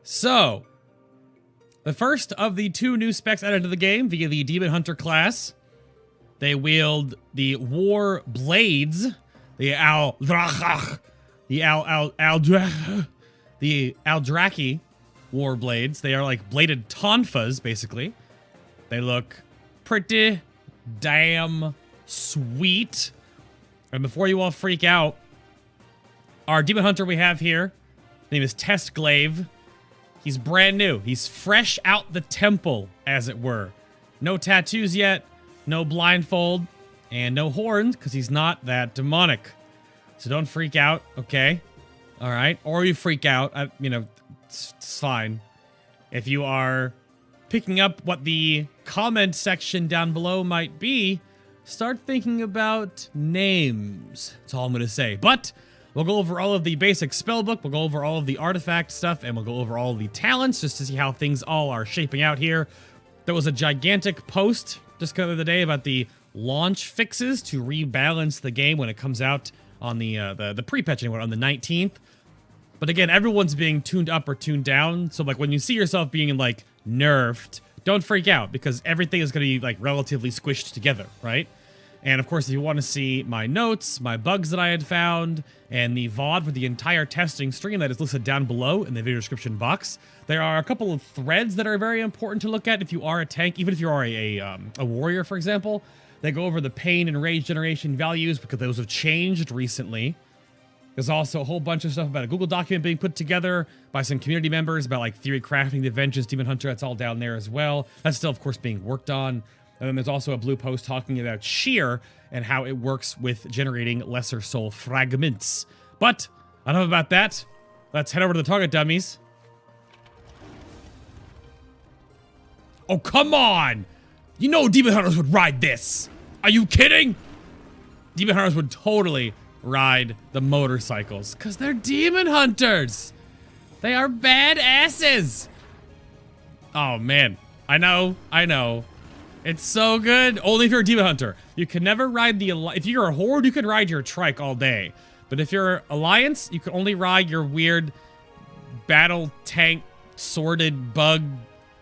So, the first of the two new specs added to the game via the Demon Hunter class. They wield the War Blades, the Aldraki War Blades. They are like bladed tonfas, basically. They look pretty damn sweet. And before you all freak out, our Demon Hunter we have here, his name is Testglaive. He's brand new. He's fresh out the temple, as it were. No tattoos yet, no blindfold, and no horns, because he's not that demonic. So don't freak out, okay? All right? Or you freak out, it's fine. If you are picking up what the comment section down below might be, start thinking about names. That's all I'm going to say. But we'll go over all of the basic spellbook, we'll go over all of the artifact stuff, and we'll go over all of the talents just to see how things all are shaping out here. There was a gigantic post just the other day about the launch fixes to rebalance the game when it comes out on the pre-patch anyway, on the 19th. But again, everyone's being tuned up or tuned down, so like when you see yourself being like nerfed, don't freak out because everything is going to be like relatively squished together, right? And of course, if you want to see my notes, my bugs that I had found, and the VOD for the entire testing stream that is listed down below in the video description box, there are a couple of threads that are very important to look at if you are a tank, even if you are a warrior, for example. They go over the pain and rage generation values because those have changed recently. There's also a whole bunch of stuff about a Google document being put together by some community members about like theory crafting the Vengeance Demon Hunter. That's all down there as well. That's still, of course, being worked on. And then there's also a blue post talking about shear and how it works with generating lesser soul fragments. But enough about that. Let's head over to the target dummies. Oh, come on! You know Demon Hunters would ride this. Are you kidding? Demon Hunters would totally ride the motorcycles because they're Demon Hunters. They are badasses. Oh, man. I know. It's so good. Only if you're a Demon Hunter. You can never ride the... If you're a Horde, you can ride your trike all day. But if you're Alliance, you can only ride your weird battle tank sworded bug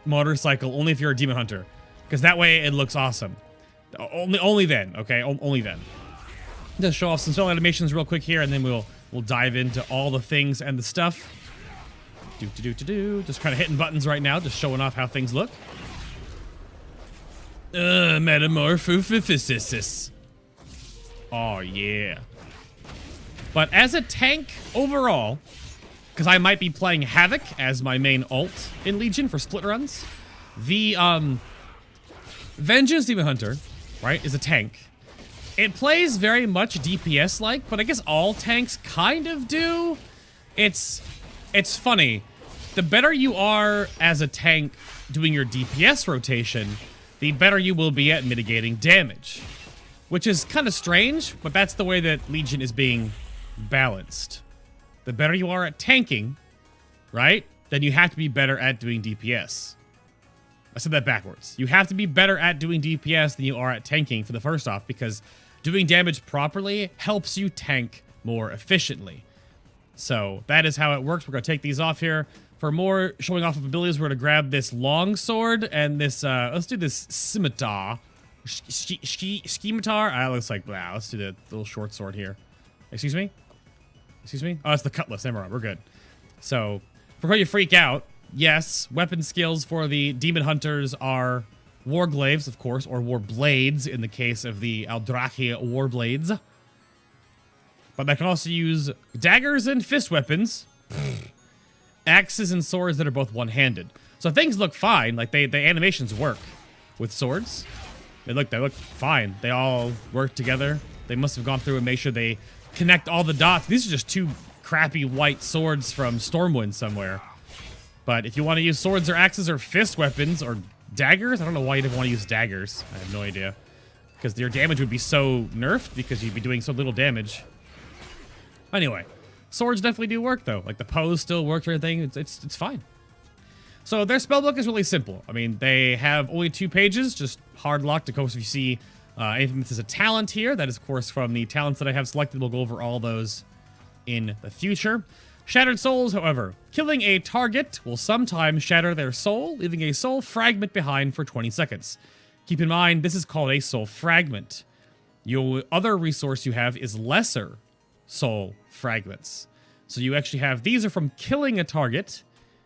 motorcycle only if you're a Demon Hunter. Because that way it looks awesome. Only then, okay? Only then. Just show off some spell animations real quick here, and then we'll dive into all the things and the stuff. Just kind of hitting buttons right now, just showing off how things look. Metamorphosis. Oh, yeah. But as a tank overall, because I might be playing Havoc as my main ult in Legion for split runs, the Vengeance Demon Hunter, right, is a tank. It plays very much DPS-like, but I guess all tanks kind of do. It's funny. The better you are as a tank doing your DPS rotation, the better you will be at mitigating damage. Which is kind of strange, but that's the way that Legion is being balanced. The better you are at tanking, right, then you have to be better at doing DPS. I said that backwards. You have to be better at doing DPS than you are at tanking for the first off, because doing damage properly helps you tank more efficiently. So that is how it works. We're going to take these off here. For more showing off of abilities, we're going to grab this long sword and this, let's do this scimitar. Scimitar? Looks like, wow, let's do the little short sword here. Excuse me? Oh, it's the cutlass. Never mind, we're good. So, before you freak out, yes, weapon skills for the Demon Hunters are Warglaives, of course, or Warblades in the case of the Aldraki Warblades. But they can also use daggers and fist weapons, axes and swords that are both one-handed. So things look fine. Like the animations work with swords. They look fine. They all work together. They must have gone through and made sure they connect all the dots. These are just two crappy white swords from Stormwind somewhere. But if you want to use swords or axes or fist weapons or daggers, I don't know why you'd want to use daggers. I have no idea. Because your damage would be so nerfed because you'd be doing so little damage. Anyway, swords definitely do work though. Like the pose still works and everything. It's fine. So their spellbook is really simple. I mean, they have only 2 pages, just hard locked. Of course, if you see anything that is a talent here, that is of course from the talents that I have selected. We'll go over all those in the future. Shattered souls, however. Killing a target will sometimes shatter their soul, leaving a soul fragment behind for 20 seconds. Keep in mind, this is called a soul fragment. Your other resource you have is lesser soul fragments. So you actually have, these are from killing a target,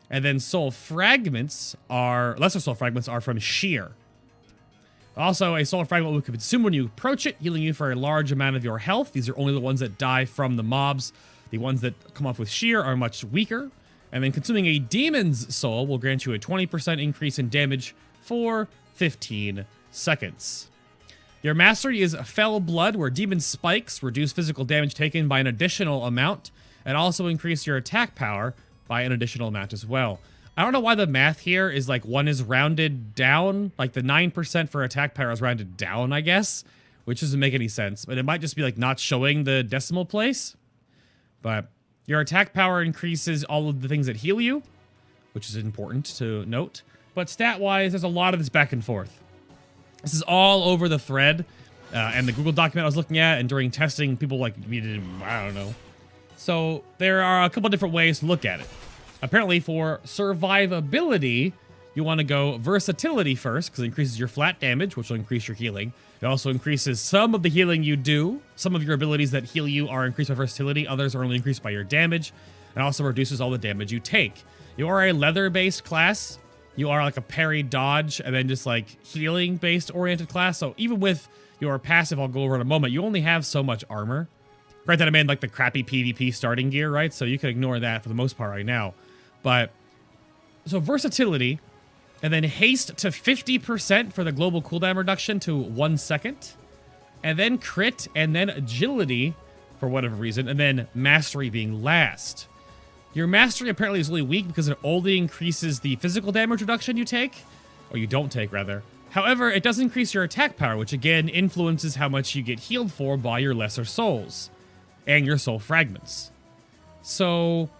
and then soul fragments are, lesser soul fragments are from shear. Also, a soul fragment will consume when you approach it, healing you for a large amount of your health. These are only the ones that die from the mobs. The ones that come off with shear are much weaker. And then consuming a demon's soul will grant you a 20% increase in damage for 15 seconds. Your mastery is Fell Blood, where demon spikes reduce physical damage taken by an additional amount, and also increase your attack power by an additional amount as well. I don't know why the math here is like one is rounded down, like the 9% for attack power is rounded down, I guess, which doesn't make any sense. But it might just be like not showing the decimal place. But your attack power increases all of the things that heal you, which is important to note. But stat-wise, there's a lot of this back and forth. This is all over the thread, and the Google document I was looking at, and during testing, people like, I don't know. So there are a couple different ways to look at it. Apparently, for survivability, you want to go versatility first, because it increases your flat damage, which will increase your healing. It also increases some of the healing you do. Some of your abilities that heal you are increased by versatility. Others are only increased by your damage. And also reduces all the damage you take. You are a leather-based class. You are like a parry dodge and then just like healing-based oriented class. So even with your passive, I'll go over in a moment, you only have so much armor. Granted, I'm in like the crappy PvP starting gear, right? So you can ignore that for the most part right now. But, so versatility, and then haste to 50% for the global cooldown reduction to 1 second. And then crit, and then agility, for whatever reason, and then mastery being last. Your mastery apparently is really weak because it only increases the physical damage reduction you take, or you don't take, rather. However, it does increase your attack power, which again influences how much you get healed for by your lesser souls, and your soul fragments. So,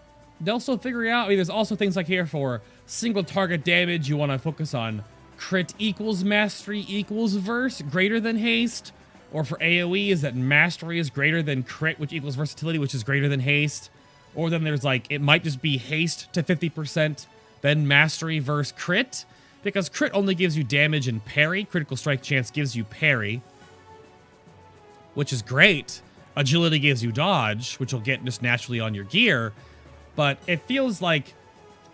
they'll still figure it out. I mean, there's also things like here for single target damage, you want to focus on crit equals mastery equals verse greater than haste. Or for AoE, is that mastery is greater than crit, which equals versatility, which is greater than haste. Or then there's like, it might just be haste to 50%, then mastery versus crit. Because crit only gives you damage and parry. Critical strike chance gives you parry, which is great. Agility gives you dodge, which will get just naturally on your gear. But it feels like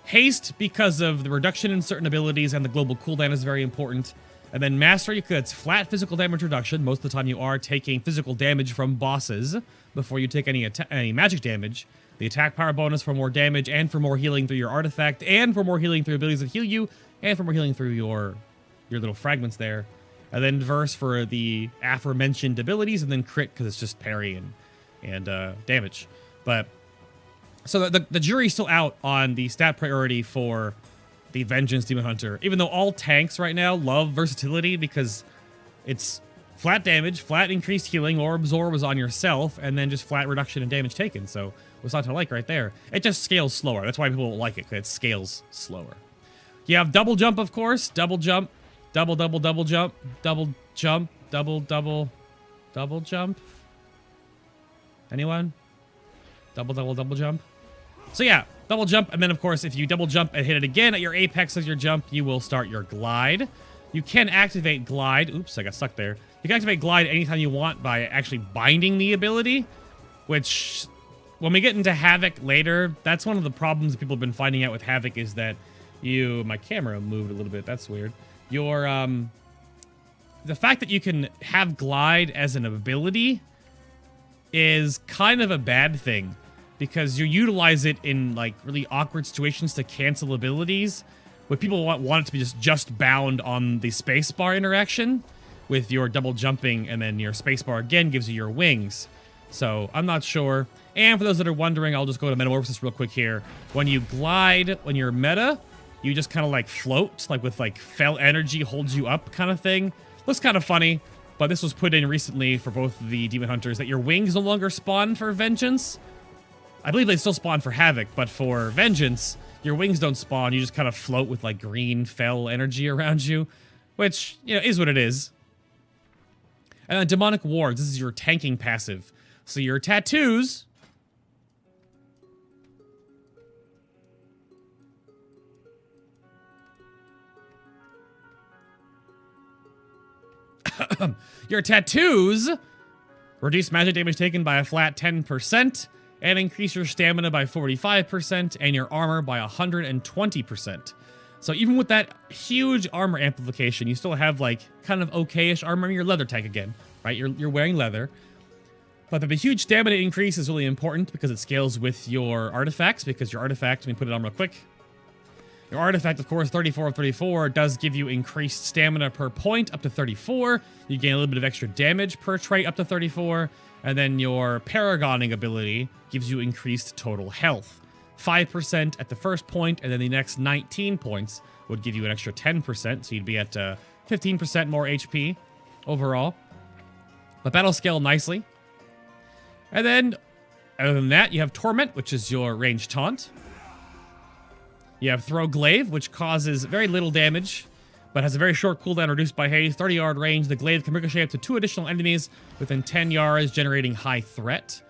haste because of the reduction in certain abilities and the global cooldown is very important. And then mastery, because it's flat physical damage reduction. Most of the time you are taking physical damage from bosses before you take any magic damage. The attack power bonus for more damage and for more healing through your artifact and for more healing through abilities that heal you and for more healing through your little fragments there. And then verse for the aforementioned abilities, and then crit because it's just parry and damage. But so the jury's still out on the stat priority for the Vengeance Demon Hunter, even though all tanks right now love versatility because it's flat damage, flat increased healing, or absorb was on yourself, and then just flat reduction in damage taken. So what's not to like right there? It just scales slower. That's why people like it, because it scales slower. You have double jump, of course. Double jump. Double jump. Double jump. Double jump. Anyone? Double jump. So yeah, double jump, and then of course, if you double jump and hit it again at your apex of your jump, you will start your glide. You can activate glide. Oops, I got stuck there. You can activate glide anytime you want by actually binding the ability, which, when we get into Havoc later, that's one of the problems that people have been finding out with Havoc is that my camera moved a little bit, that's weird. The fact that you can have glide as an ability is kind of a bad thing, because you utilize it in like really awkward situations to cancel abilities, but people want it to be just bound on the spacebar interaction with your double jumping, and then your spacebar again gives you your wings. So I'm not sure. And for those that are wondering, I'll just go to Metamorphosis real quick here. When you glide, when you're meta, you just kind of like float, like with like fell energy holds you up kind of thing. Looks kind of funny, but this was put in recently for both the Demon Hunters, that your wings no longer spawn for Vengeance. I believe they still spawn for Havoc, but for Vengeance, your wings don't spawn. You just kind of float with like green fell energy around you, which, you know, is what it is. And then Demonic Wards, this is your tanking passive. So your tattoos Your tattoos reduce magic damage taken by a flat 10% and increase your stamina by 45% and your armor by 120%. So even with that huge armor amplification, you still have like kind of okay-ish armor. Your leather tag again, right? You're wearing leather. But the huge stamina increase is really important because it scales with your artifacts, because your artifact, let me put it on real quick. Your artifact, of course, 34 of 34 does give you increased stamina per point up to 34. You gain a little bit of extra damage per trait up to 34. And then your paragoning ability gives you increased total health. 5% at the first point, and then the next 19 points would give you an extra 10%. So you'd be at 15% more HP overall. But that'll scale nicely. And then, other than that, you have Torment, which is your ranged taunt. You have Throw Glaive, which causes very little damage, but has a very short cooldown reduced by haste. 30-yard range. The glaive can ricochet up to 2 additional enemies within 10 yards, generating high threat.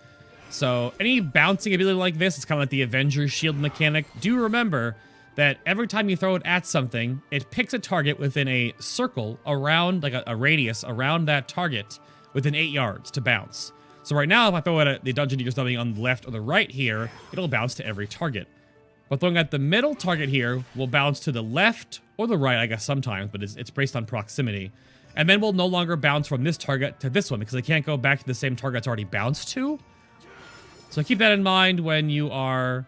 So any bouncing ability like this, it's kind of like the Avengers Shield mechanic. Do remember that every time you throw it at something, it picks a target within a circle around, like a radius around that target within 8 yards to bounce. So right now, if I throw it at the dungeon you're something on the left or the right here, it'll bounce to every target. But throwing at the middle target here will bounce to the left or the right, I guess sometimes, but it's based on proximity. And then we'll no longer bounce from this target to this one because they can't go back to the same target it's already bounced to. So keep that in mind when you are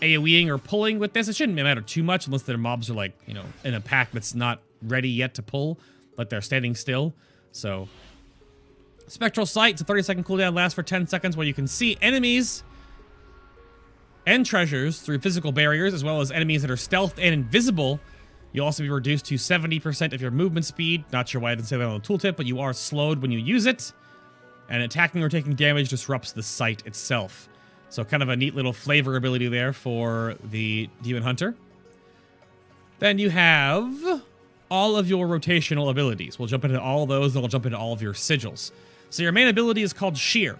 AoEing or pulling with this. It shouldn't matter too much unless their mobs are like, you know, in a pack that's not ready yet to pull, like they're standing still. So Spectral Sight, it's a 30-second cooldown, lasts for 10 seconds where you can see enemies and treasures through physical barriers, as well as enemies that are stealthed and invisible. You'll also be reduced to 70% of your movement speed. Not sure why I didn't say that on the tooltip, but you are slowed when you use it. And attacking or taking damage disrupts the sight itself. So kind of a neat little flavor ability there for the Demon Hunter. Then you have all of your rotational abilities. We'll jump into all of those, and we'll jump into all of your sigils. So your main ability is called Shear.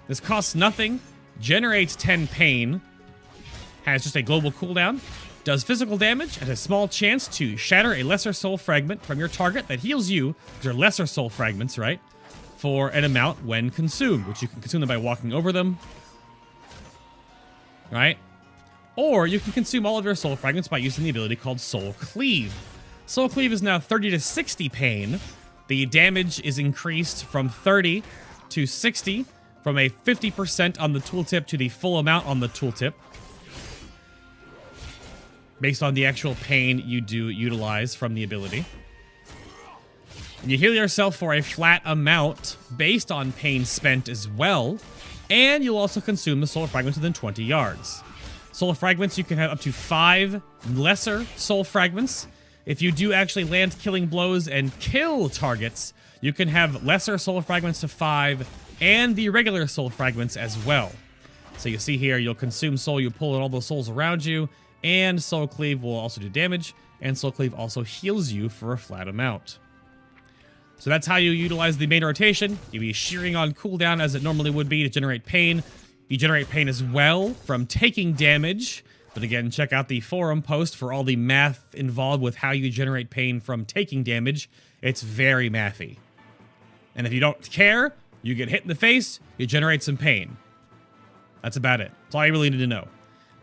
This costs nothing, generates 10 pain, has just a global cooldown, does physical damage, and has a small chance to shatter a lesser soul fragment from your target that heals you, which are lesser soul fragments, right? For an amount when consumed, which you can consume them by walking over them, right? Or you can consume all of your soul fragments by using the ability called Soul Cleave. Soul Cleave is now 30 to 60 pain. The damage is increased from 30 to 60, from a 50% on the tooltip to the full amount on the tooltip, based on the actual pain you do utilize from the ability. You heal yourself for a flat amount based on pain spent as well, and you'll also consume the soul fragments within 20 yards. Soul fragments, you can have up to 5 lesser soul fragments. If you do actually land killing blows and kill targets, you can have lesser soul fragments to 5 and the regular soul fragments as well. So you see here, you'll consume soul, you pull in all those souls around you, and Soul Cleave will also do damage, and Soul Cleave also heals you for a flat amount. So that's how you utilize the main rotation. You'll be shearing on cooldown as it normally would be to generate pain. You generate pain as well from taking damage. But again, check out the forum post for all the math involved with how you generate pain from taking damage. It's very mathy. And if you don't care, you get hit in the face, you generate some pain. That's about it. That's all you really need to know.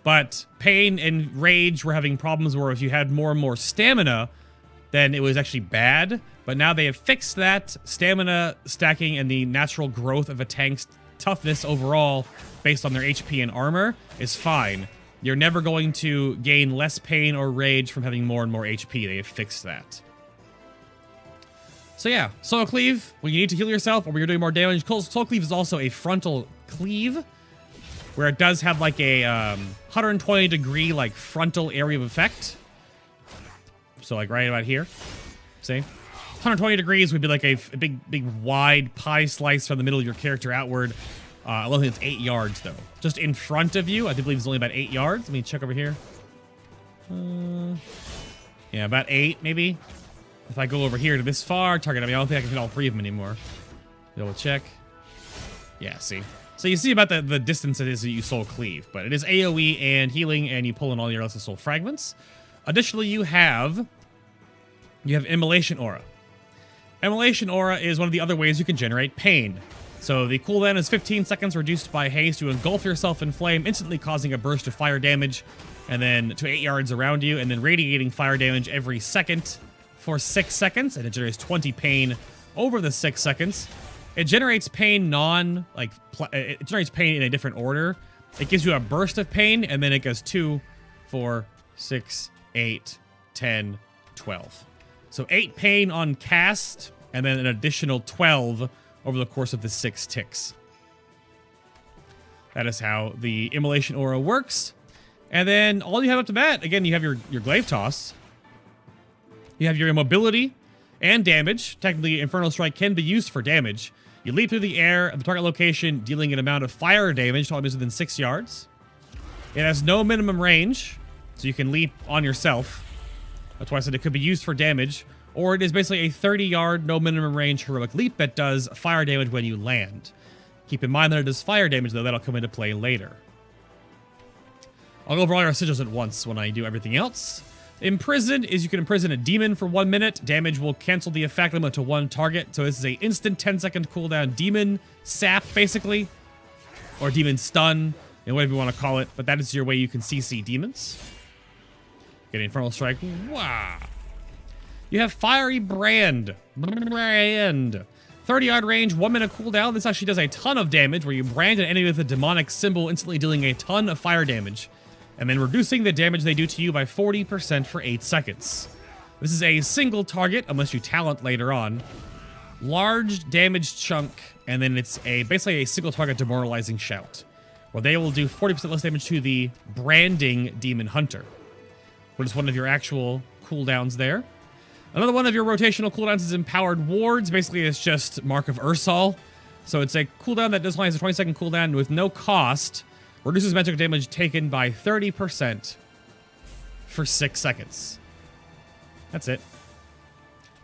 But pain and rage were having problems where if you had more and more stamina, then it was actually bad. But now they have fixed that. Stamina stacking and the natural growth of a tank's toughness overall based on their HP and armor is fine. You're never going to gain less pain or rage from having more and more HP. They have fixed that. So yeah, Soul Cleave, when you need to heal yourself or when you're doing more damage. Soul Cleave is also a frontal cleave, where it does have like a 120 degree like frontal area of effect. So like right about here, see? 120 degrees would be like a big wide pie slice from the middle of your character outward. I don't think it's 8 yards though. Just in front of you, I do believe it's only about 8 yards. Let me check over here. Yeah, about 8 maybe. If I go over here to this far target, I mean, I don't think I can hit all 3 of them anymore. Double check. Yeah, see. So you see about the distance it is that you Soul Cleave, but it is AoE and healing, and you pull in all your lesser soul fragments. Additionally, you have Immolation Aura. Immolation Aura is one of the other ways you can generate pain. So the cooldown is 15 seconds reduced by haste. You engulf yourself in flame, instantly causing a burst of fire damage, and then to 8 yards around you, and then radiating fire damage every second for 6 seconds, and it generates 20 pain over the 6 seconds. It generates pain it generates pain in a different order. It gives you a burst of pain, and then it goes 2, 4, 6, 8, 10, 12. So 8 pain on cast, and then an additional 12 over the course of the 6 ticks. That is how the Immolation Aura works. And then all you have up to bat, again, you have your Glaive Toss. You have your immobility and damage. Technically, Infernal Strike can be used for damage. You leap through the air at the target location, dealing an amount of fire damage to all enemies within 6 yards. It has no minimum range, so you can leap on yourself. That's why I said it could be used for damage. Or it is basically a 30-yard, no minimum range heroic leap that does fire damage when you land. Keep in mind that it does fire damage, though. That'll come into play later. I'll go over all your sigils at once when I do everything else. Imprison is you can imprison a demon for 1 minute. Damage will cancel the effect limit to 1 target. So this is a instant 10-second cooldown demon sap, basically. Or demon stun, whatever you want to call it. But that is your way you can CC demons. Get Infernal Strike. Wow. You have Fiery Brand. 30-yard range, 1 minute cooldown. This actually does a ton of damage, where you brand an enemy with a demonic symbol, instantly dealing a ton of fire damage, and then reducing the damage they do to you by 40% for 8 seconds. This is a single target, unless you talent later on. Large damage chunk, and then it's basically a single target demoralizing shout, where they will do 40% less damage to the branding demon hunter. What is one of your actual cooldowns there? Another one of your rotational cooldowns is Empowered Wards. Basically, it's just Mark of Ursal. So it's a cooldown that just has a 20-second cooldown with no cost. Reduces magic damage taken by 30% for 6 seconds. That's it.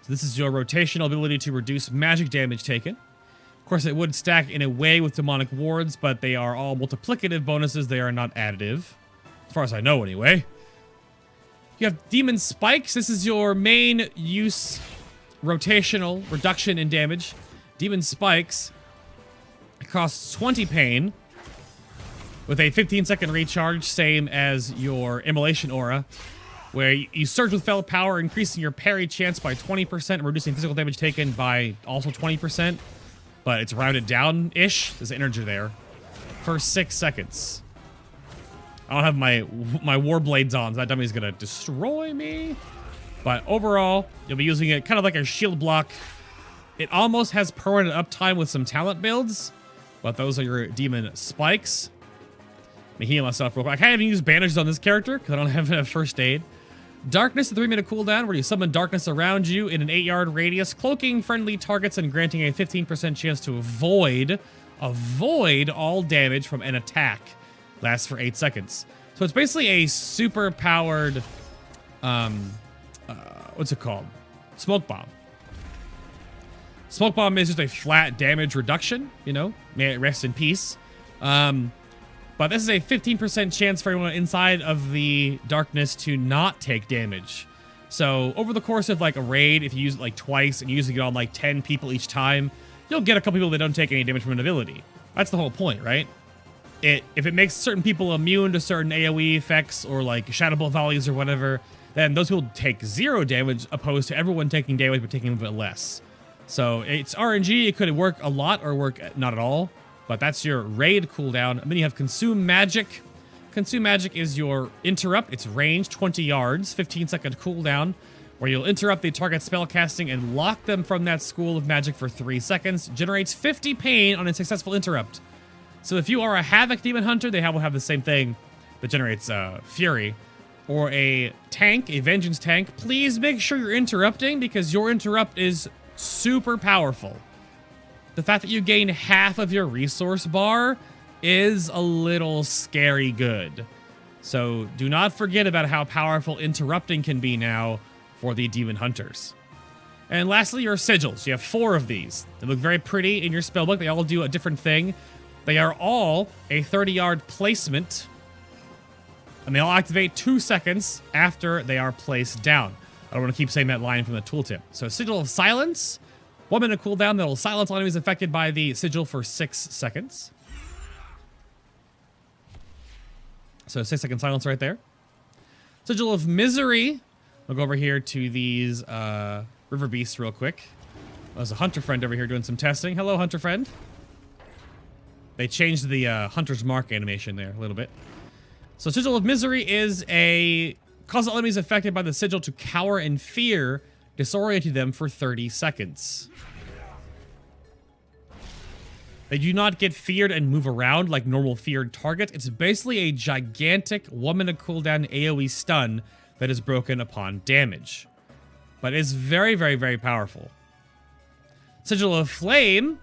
So this is your rotational ability to reduce magic damage taken. Of course, it would stack in a way with Demonic Wards, but they are all multiplicative bonuses. They are not additive. As far as I know, anyway. You have Demon Spikes. This is your main use rotational reduction in damage. Demon Spikes. It costs 20 pain with a 15-second recharge, same as your Immolation Aura, where you surge with Fell Power, increasing your parry chance by 20% and reducing physical damage taken by also 20%. But it's rounded down-ish. There's energy there. For 6 seconds. I don't have my Warblades on, so that dummy's gonna destroy me. But overall, you'll be using it kind of like a shield block. It almost has permanent uptime with some talent builds, but those are your Demon Spikes. Let me heal myself real quick. I can't even use bandages on this character because I don't have enough first aid. Darkness, a 3-minute cooldown where you summon darkness around you in an 8-yard radius, cloaking friendly targets and granting a 15% chance to avoid all damage from an attack. Lasts for 8 seconds. So it's basically a super powered, what's it called? Smoke Bomb. Smoke Bomb is just a flat damage reduction, you know, may it rest in peace. But this is a 15% chance for everyone inside of the darkness to not take damage. So over the course of like a raid, if you use it like twice and you're using it on like 10 people each time, you'll get a couple people that don't take any damage from an ability. That's the whole point, right? If it makes certain people immune to certain AoE effects or like Shadow Bolt volleys or whatever, then those people take 0 damage opposed to everyone taking damage but taking a bit less. So it's RNG. It could work a lot or work not at all, but that's your raid cooldown. And then you have Consume Magic. Consume Magic is your interrupt. It's range 20 yards, 15-second cooldown, where you'll interrupt the target spell casting and lock them from that school of magic for 3 seconds. Generates 50 pain on a successful interrupt. So if you are a Havoc Demon Hunter, they will have the same thing that generates Fury. Or a tank, a Vengeance tank, please make sure you're interrupting because your interrupt is super powerful. The fact that you gain half of your resource bar is a little scary good. So do not forget about how powerful interrupting can be now for the Demon Hunters. And lastly, your sigils. You have 4 of these. They look very pretty in your spellbook. They all do a different thing. They are all a 30-yard placement, and they all activate 2 seconds after they are placed down. I don't want to keep saying that line from the tooltip. So Sigil of Silence, 1 minute cooldown that will silence all enemies affected by the sigil for 6 seconds. So 6-second silence right there. Sigil of Misery. We'll go over here to these river beasts real quick. There's a hunter friend over here doing some testing. Hello, hunter friend. They changed the hunter's mark animation there a little bit. So Sigil of Misery is a cause all enemies affected by the sigil to cower in fear, disorienting them for 30 seconds. They do not get feared and move around like normal feared targets. It's basically a gigantic 1 minute cooldown AoE stun that is broken upon damage. But it's very, very, very powerful. Sigil of Flame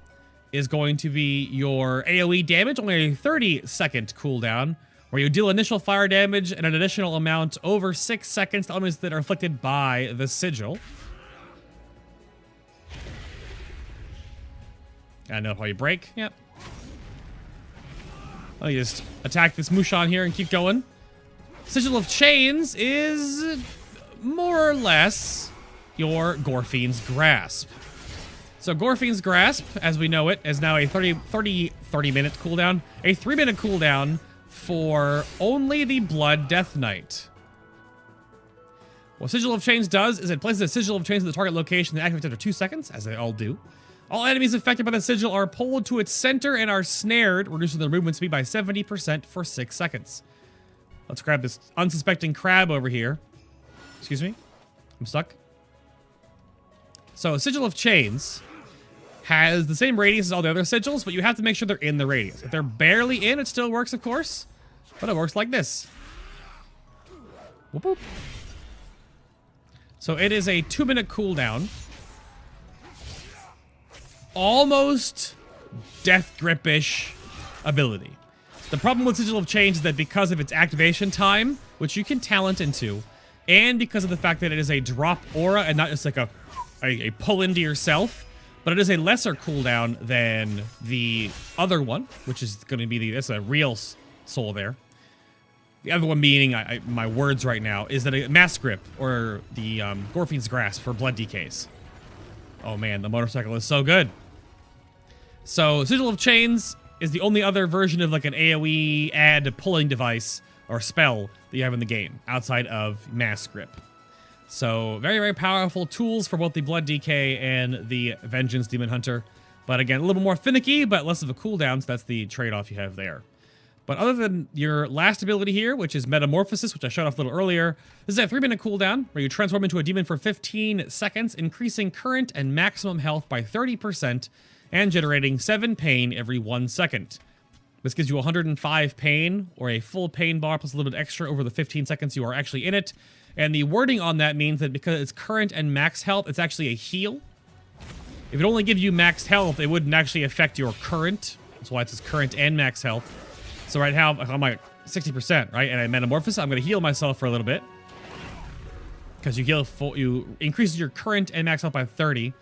is going to be your AoE damage, only a 30-second cooldown, where you deal initial fire damage and an additional amount over 6 seconds to enemies that are afflicted by the sigil. I know how you break. Yep. Let me just attack this Mushan here and keep going. Sigil of Chains is more or less your Gorfiend's Grasp. So Gorfiend's Grasp, as we know it, is now a 30-minute cooldown. A 3-minute cooldown for only the Blood Death Knight. What Sigil of Chains does is it places a Sigil of Chains in the target location and activates after 2 seconds, as they all do. All enemies affected by the sigil are pulled to its center and are snared, reducing their movement speed by 70% for 6 seconds. Let's grab this unsuspecting crab over here. Excuse me? I'm stuck. So, Sigil of Chains has the same radius as all the other sigils, but you have to make sure they're in the radius. If they're barely in, it still works, of course, but it works like this. Whoop whoop. So, it is a 2-minute cooldown. Almost Death Grip-ish ability. The problem with Sigil of Chains is that because of its activation time, which you can talent into, and because of the fact that it is a drop aura and not just like a pull into yourself, but it is a lesser cooldown than the other one, which is going to be that's a real soul there. The other one being, my words right now, is that a Mass Grip, or the Gorfiend's Grasp for blood decays. Oh man, the motorcycle is so good. So, Sigil of Chains is the only other version of like an AoE add pulling device or spell that you have in the game, outside of Mass Grip. So, very, very powerful tools for both the Blood DK and the Vengeance Demon Hunter. But again, a little more finicky, but less of a cooldown, so that's the trade-off you have there. But other than your last ability here, which is Metamorphosis, which I showed off a little earlier, this is a 3-minute cooldown where you transform into a demon for 15 seconds, increasing current and maximum health by 30% and generating 7 pain every 1 second. This gives you 105 pain, or a full pain bar plus a little bit extra over the 15 seconds you are actually in it. And the wording on that means that because it's current and max health, it's actually a heal. If it only gives you max health, it wouldn't actually affect your current. That's why it says current and max health. So right now, I'm like 60%, right? And I Metamorphosis, I'm going to heal myself for a little bit. Because you increase your current and max health by 30.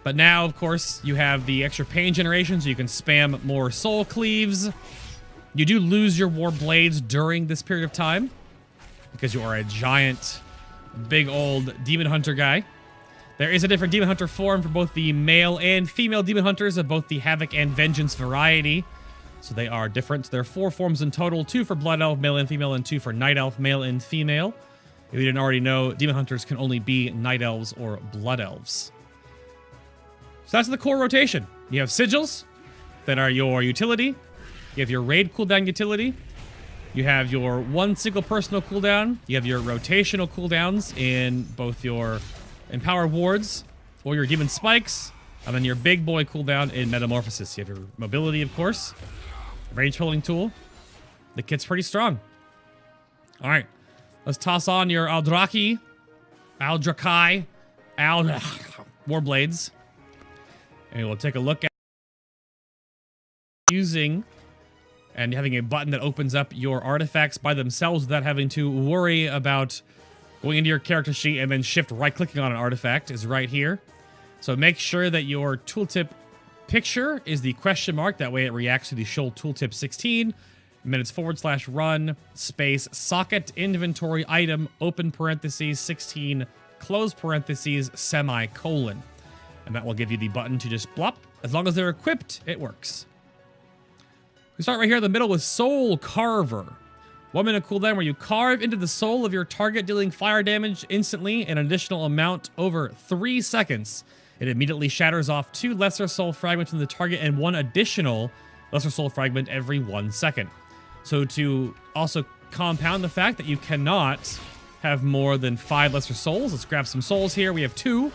But now, of course, you have the extra pain generation, so you can spam more soul cleaves. You do lose your war blades during this period of time, because you are a giant, big old demon hunter guy. There is a different demon hunter form for both the male and female demon hunters of both the Havoc and Vengeance variety. So they are different. There are 4 forms in total, 2 for Blood Elf, male and female, and 2 for Night Elf, male and female. If you didn't already know, demon hunters can only be Night Elves or Blood Elves. So that's the core rotation. You have sigils that are your utility. You have your raid cooldown utility. You have your 1 single personal cooldown. You have your rotational cooldowns in both your Empower Wards or your Demon Spikes. And then your big boy cooldown in Metamorphosis. You have your mobility, of course. Range pulling tool. The kit's pretty strong. All right. Let's toss on your Aldraki, Warblades. And we'll take a look at using and having a button that opens up your artifacts by themselves without having to worry about going into your character sheet and then shift right-clicking on an artifact is right here. So make sure that your tooltip picture is the question mark. That way it reacts to the show tooltip 16. And then it's /run space socket inventory item open parentheses 16 close parentheses semicolon. and that will give you the button to just blop. As long as they're equipped, it works. We start right here in the middle with Soul Carver. 1 minute cooldown where you carve into the soul of your target, dealing fire damage instantly, an additional amount over 3 seconds. It immediately shatters off 2 lesser soul fragments from the target and 1 additional lesser soul fragment every 1 second. So to also compound the fact that you cannot have more than 5 lesser souls, let's grab some souls here. We have 2.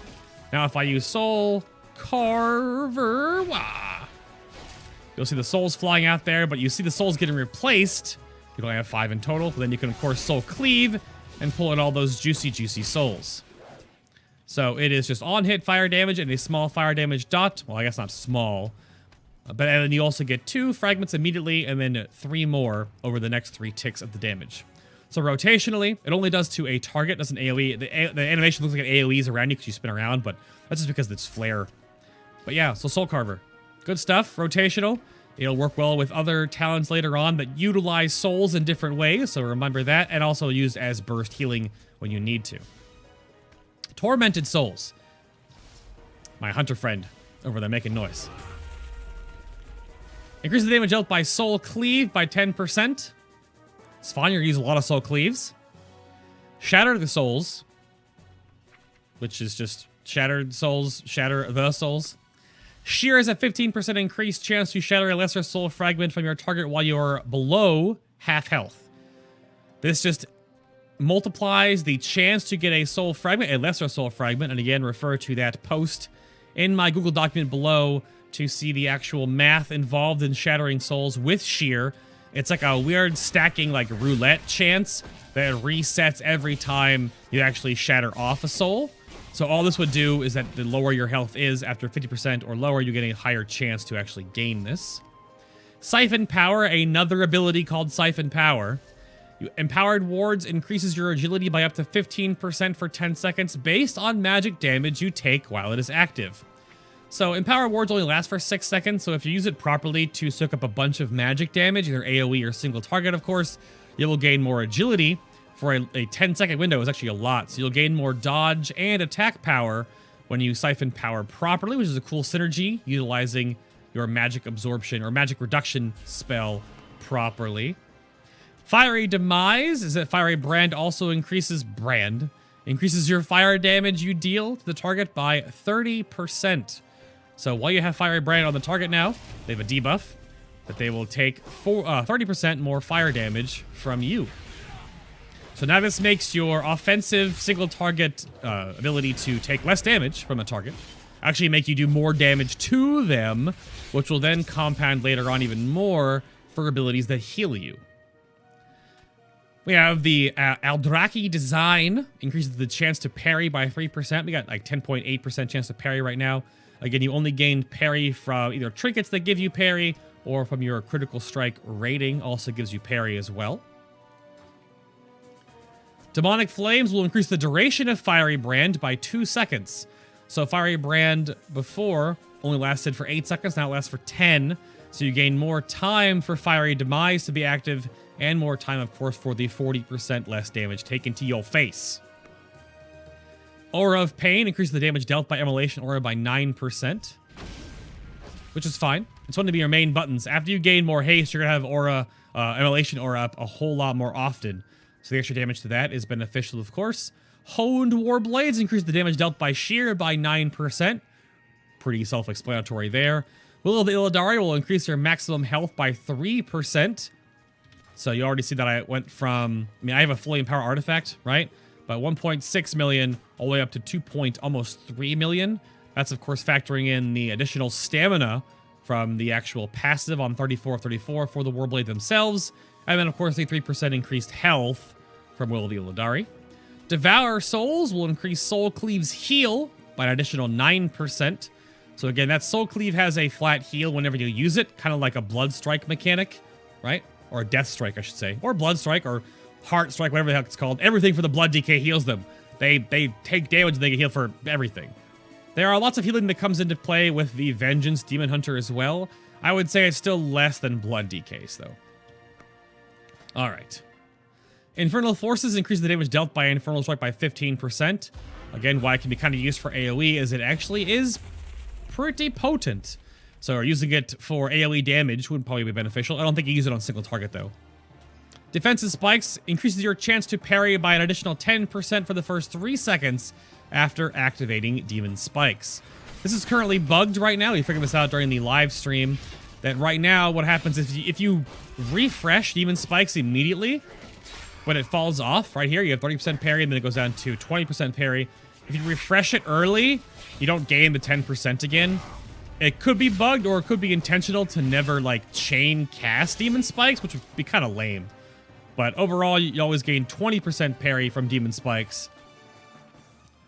Now if I use Soul Carver, wah, you'll see the souls flying out there, but you see the souls getting replaced. You only have 5 in total. Then you can, of course, Soul Cleave and pull in all those juicy, juicy souls. So it is just on-hit fire damage and a small fire damage dot. Well, I guess not small. But then you also get 2 fragments immediately and then 3 more over the next 3 ticks of the damage. So rotationally, it only does to a target, doesn't AoE. The animation looks like it AoEs around you because you spin around, but that's just because it's flare. But yeah, so Soul Carver. Good stuff, rotational. It'll work well with other talents later on that utilize souls in different ways, so remember that, and also used as burst healing when you need to. Tormented Souls. My hunter friend over there making noise. Increase the damage dealt by Soul Cleave by 10%. It's fine, you're going to use a lot of Soul Cleaves. Shatter the Souls, which is just shattered souls, shatter the souls. Shear has a 15% increased chance to shatter a lesser soul fragment from your target while you're below half health. This just multiplies the chance to get a soul fragment, a lesser soul fragment, and again, refer to that post in my Google document below to see the actual math involved in shattering souls with shear. It's like a weird stacking, like roulette chance that resets every time you actually shatter off a soul. So all this would do is that the lower your health is after 50% or lower, you get a higher chance to actually gain this. Siphon Power, another ability called Siphon Power. Empowered Wards increases your agility by up to 15% for 10 seconds based on magic damage you take while it is active. So Empowered Wards only last for 6 seconds, so if you use it properly to soak up a bunch of magic damage, either AoE or single target, of course, you will gain more agility. For a 10-second window is actually a lot, so you'll gain more dodge and attack power when you Siphon Power properly, which is a cool synergy, utilizing your magic absorption or magic reduction spell properly. Fiery Demise is that Fiery Brand also increases your fire damage you deal to the target by 30%. So while you have Fiery Brand on the target now, they have a debuff that they will take 30% more fire damage from you. So now this makes your offensive single target ability to take less damage from a target actually make you do more damage to them, which will then compound later on even more for abilities that heal you. We have the Aldraki design, increases the chance to parry by 3%. We got like 10.8% chance to parry right now. Again, you only gain parry from either trinkets that give you parry or from your critical strike rating also gives you parry as well. Demonic Flames will increase the duration of Fiery Brand by 2 seconds. So Fiery Brand before only lasted for 8 seconds, now it lasts for 10. So you gain more time for Fiery Demise to be active, and more time, of course, for the 40% less damage taken to your face. Aura of Pain increases the damage dealt by Immolation Aura by 9%, which is fine. It's one to be your main buttons. After you gain more haste, you're going to have Immolation Aura up a whole lot more often. So the extra damage to that is beneficial, of course. Honed Warblades increase the damage dealt by Shear by 9%. Pretty self-explanatory there. Will of the Illidari will increase your maximum health by 3%. So you already see that I went from... I have a fully empowered artifact, right? But 1.6 million all the way up to almost 3 million. That's, of course, factoring in the additional stamina from the actual passive on 34 for the Warblade themselves. And then, of course, the 3% increased health from Will of the Illidari. Devour Souls will increase Soul Cleave's heal by an additional 9%. So again, that Soul Cleave has a flat heal whenever you use it, kind of like a Blood Strike mechanic, right? Or a Death Strike, I should say. Or Blood Strike, or Heart Strike, whatever the heck it's called. Everything for the Blood DK heals them. They take damage and they get healed for everything. There are lots of healing that comes into play with the Vengeance Demon Hunter as well. I would say it's still less than Blood DKs, though. Alright. Infernal Forces increase the damage dealt by Infernal Strike by 15%. Again, why it can be kind of used for AoE is it actually is pretty potent. So using it for AoE damage would probably be beneficial. I don't think you use it on single target, though. Defensive Spikes increases your chance to parry by an additional 10% for the first 3 seconds after activating Demon Spikes. This is currently bugged right now. We figured this out during the live stream. That right now, what happens is if you refresh Demon Spikes immediately, when it falls off, right here, you have 30% parry, and then it goes down to 20% parry. If you refresh it early, you don't gain the 10% again. It could be bugged, or it could be intentional to never, like, chain cast Demon Spikes, which would be kind of lame. But overall, you always gain 20% parry from Demon Spikes.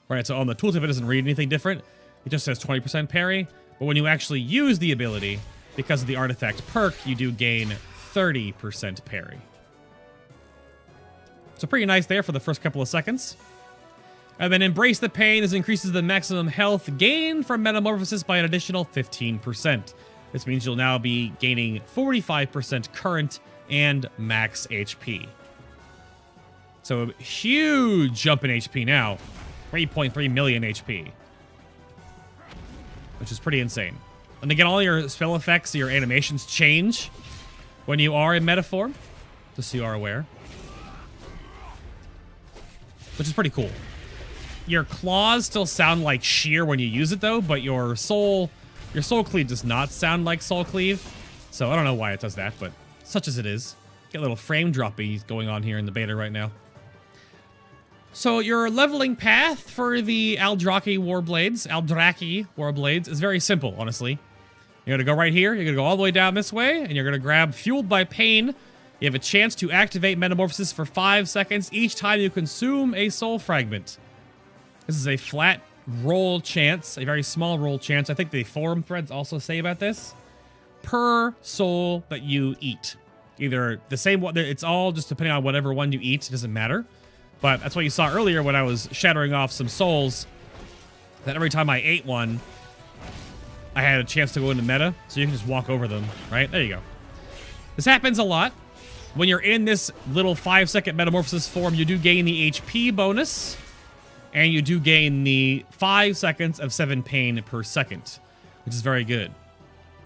Right, so on the tooltip, it doesn't read anything different. It just says 20% parry. But when you actually use the ability, because of the artifact perk, you do gain 30% parry. So pretty nice there for the first couple of seconds. And then Embrace the Pain. This increases the maximum health gain from Metamorphosis by an additional 15%. This means you'll now be gaining 45% current and max HP. So a huge jump in HP now. 3.3 million HP. Which is pretty insane. And again, all your spell effects, your animations change when you are in meta form, just so you are aware. Which is pretty cool. Your claws still sound like shear when you use it, though, but your soul cleave does not sound like soul cleave. So I don't know why it does that, but such as it is. Get a little frame droppy going on here in the beta right now. So your leveling path for the Aldraki Warblades is very simple, honestly. You're going to go right here, you're going to go all the way down this way, and you're going to grab Fueled by Pain. You have a chance to activate Metamorphosis for 5 seconds each time you consume a soul fragment. This is a flat roll chance, a very small roll chance. I think the forum threads also say about this. Per soul that you eat. Either the same one, it's all just depending on whatever one you eat, it doesn't matter. But that's what you saw earlier when I was shattering off some souls, that every time I ate one, I had a chance to go into meta, so you can just walk over them, right? There you go. This happens a lot. When you're in this little 5-second Metamorphosis form, you do gain the HP bonus, and you do gain the 5 seconds of 7 pain per second, which is very good.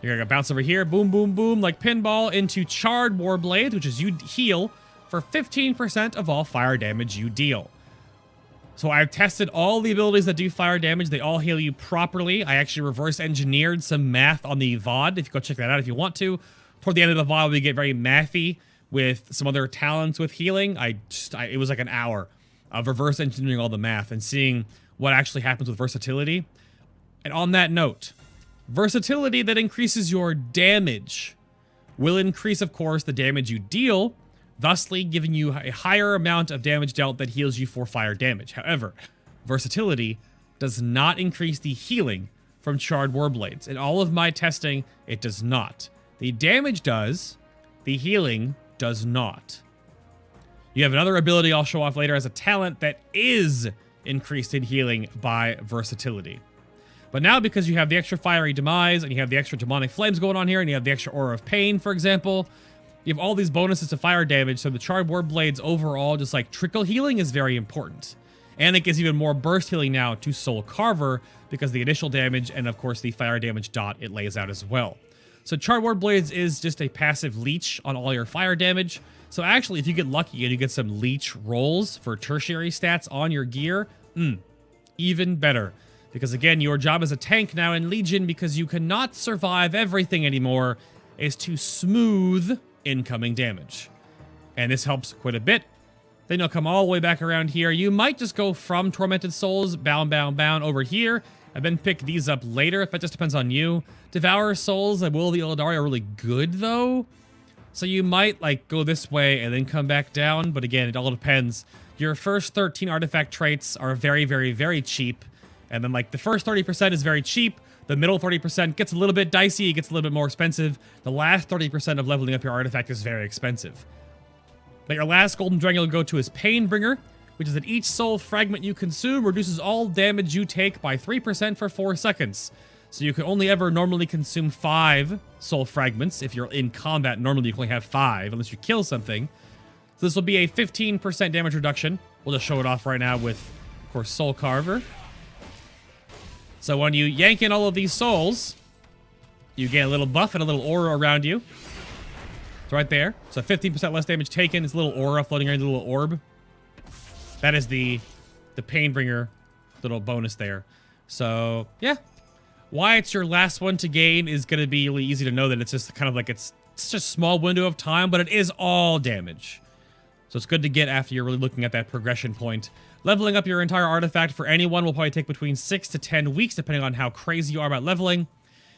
You're gonna bounce over here, boom, boom, boom, like pinball, into Charred Warblade, which is you heal for 15% of all fire damage you deal. So I've tested all the abilities that do fire damage. They all heal you properly. I actually reverse engineered some math on the VOD. If you go check that out if you want to. Toward the end of the VOD, we get very mathy with some other talents with healing. It was like an hour of reverse engineering all the math and seeing what actually happens with versatility. And on that note, versatility that increases your damage will increase, of course, the damage you deal, thusly giving you a higher amount of damage dealt that heals you for fire damage. However, versatility does not increase the healing from Charred Warblades. In all of my testing, it does not. The damage does, the healing does not. You have another ability I'll show off later as a talent that is increased in healing by versatility. But now, because you have the extra Fiery Demise, and you have the extra Demonic Flames going on here, and you have the extra Aura of Pain, for example, you have all these bonuses to fire damage, so the Charred Warblades overall, just like trickle healing, is very important. And it gives even more burst healing now to Soul Carver, because the initial damage, and of course the fire damage dot it lays out as well. So Charred Warblades is just a passive leech on all your fire damage. So actually, if you get lucky and you get some leech rolls for tertiary stats on your gear, even better. Because again, your job as a tank now in Legion, because you cannot survive everything anymore, is to smooth incoming damage. And this helps quite a bit. Then you'll come all the way back around here. You might just go from Tormented Souls, bound over here, and then pick these up later. That just depends on you. Devour Souls and Will of the Illidari are really good, though. So you might, like, go this way and then come back down. But again, it all depends. Your first 13 artifact traits are very, very, very cheap. And then, like, the first 30% is very cheap. The middle 30% gets a little bit dicey. It gets a little bit more expensive. The last 30% of leveling up your artifact is very expensive. But your last golden dragon you'll go to is Painbringer, which is that each soul fragment you consume reduces all damage you take by 3% for 4 seconds. So you can only ever normally consume 5 soul fragments. If you're in combat, normally you can only have 5, unless you kill something. So this will be a 15% damage reduction. We'll just show it off right now with, of course, Soul Carver. So when you yank in all of these souls, you get a little buff and a little aura around you. It's right there. So 15% less damage taken. It's a little aura floating around, a little orb. That is the Painbringer little bonus there. So, yeah. Why it's your last one to gain is going to be really easy to know that it's just kind of like it's just a small window of time, but it is all damage. So it's good to get after you're really looking at that progression point. Leveling up your entire artifact for anyone will probably take between 6 to 10 weeks, depending on how crazy you are about leveling.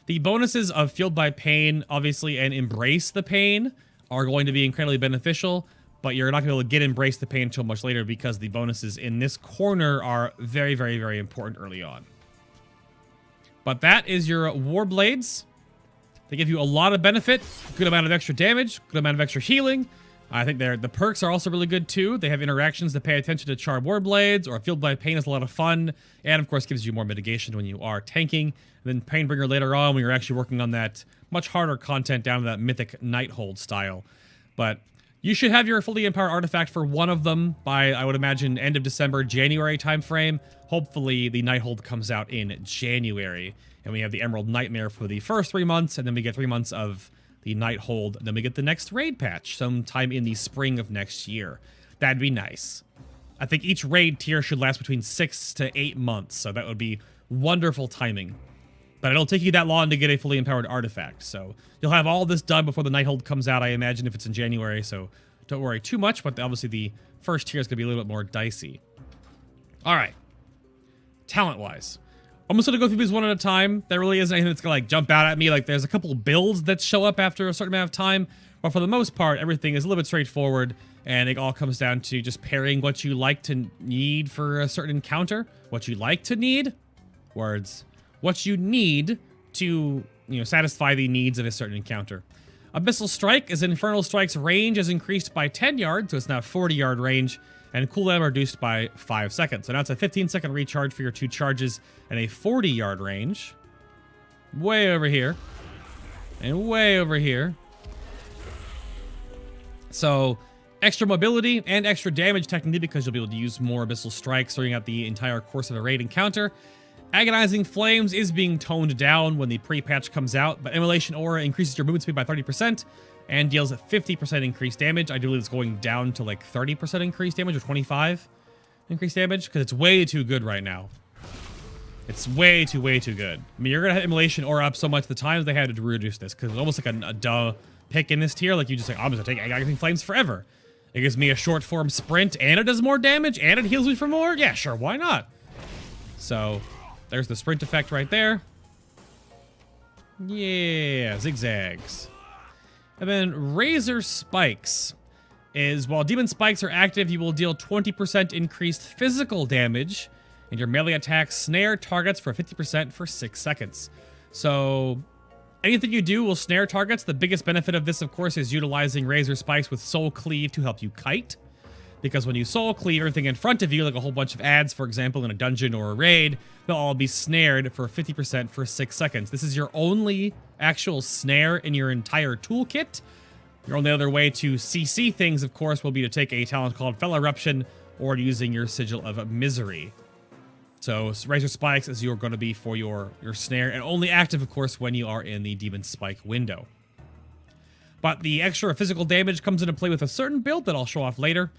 The bonuses of Fueled by Pain, obviously, and Embrace the Pain are going to be incredibly beneficial, but you're not going to be able to get Embrace the Pain until much later because the bonuses in this corner are very, very, very important early on. But that is your Warblades. They give you a lot of benefit, good amount of extra damage, good amount of extra healing. I think the perks are also really good too. They have interactions to pay attention to Charred Warblades, or Fueled by Pain is a lot of fun, and of course gives you more mitigation when you are tanking. And then Painbringer later on when you're actually working on that much harder content down to that Mythic Nighthold style. But you should have your fully empowered artifact for one of them by, I would imagine, end of December, January timeframe. Hopefully the Nighthold comes out in January, and we have the Emerald Nightmare for the first 3 months, and then we get 3 months of the Nighthold, then we get the next raid patch sometime in the spring of next year. That'd be nice. I think each raid tier should last between 6 to 8 months, so that would be wonderful timing. But it'll take you that long to get a fully empowered artifact, so you'll have all this done before the Nighthold comes out, I imagine, if it's in January, so don't worry too much, but obviously the first tier is going to be a little bit more dicey. Alright. Talent-wise. I'm just going to go through these one at a time. There really isn't anything that's going to like jump out at me. Like there's a couple builds that show up after a certain amount of time. But for the most part, everything is a little bit straightforward. And it all comes down to just pairing what you like to need for a certain encounter. What you like to need. Words. What you need to, satisfy the needs of a certain encounter. Abyssal Strike is Infernal Strike's range is increased by 10 yards. So it's now 40-yard range. And cooldown reduced by 5 seconds. So now it's a 15-second recharge for your 2 charges and a 40-yard range. Way over here. And way over here. So, extra mobility and extra damage technically because you'll be able to use more Abyssal Strikes during out the entire course of a raid encounter. Agonizing Flames is being toned down when the pre-patch comes out, but Immolation Aura increases your movement speed by 30%. And deals a 50% increased damage. I do believe it's going down to like 30% increased damage or 25 increased damage because it's way too good right now. It's way too good. I mean, you're going to have Immolation Aura up so much the times they had to reduce this because it's almost like a duh pick in this tier. Like you just like, I'm just going to take Agonizing Flames forever. It gives me a short form sprint and it does more damage and it heals me for more. Yeah, sure. Why not? So there's the sprint effect right there. Yeah, zigzags. And then Razor Spikes is, while Demon Spikes are active, you will deal 20% increased physical damage, and your melee attacks snare targets for 50% for 6 seconds. So, anything you do will snare targets. The biggest benefit of this, of course, is utilizing Razor Spikes with Soul Cleave to help you kite. Because when you Soul Cleave everything in front of you, like a whole bunch of ads, for example, in a dungeon or a raid, they'll all be snared for 50% for 6 seconds. This is your only actual snare in your entire toolkit. Your only other way to CC things, of course, will be to take a talent called Fell Eruption or using your Sigil of Misery. So Razor Spikes is you're going to be for your snare, and only active, of course, when you are in the Demon Spike window. But the extra physical damage comes into play with a certain build that I'll show off later.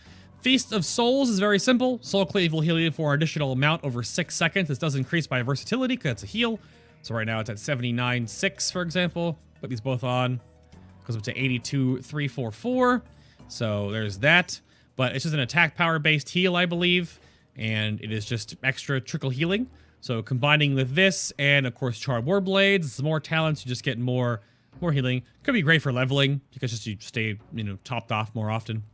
Feast of Souls is very simple. Soul Cleave will heal you for an additional amount over 6 seconds. This does increase by versatility because it's a heal. So right now it's at 79.6, for example. Put these both on. Goes up to 82.344. So there's that. But it's just an attack power-based heal, I believe. And it is just extra trickle healing. So combining with this and, of course, Charred Warblades, more talents, you just get more healing. Could be great for leveling because just you stay, topped off more often.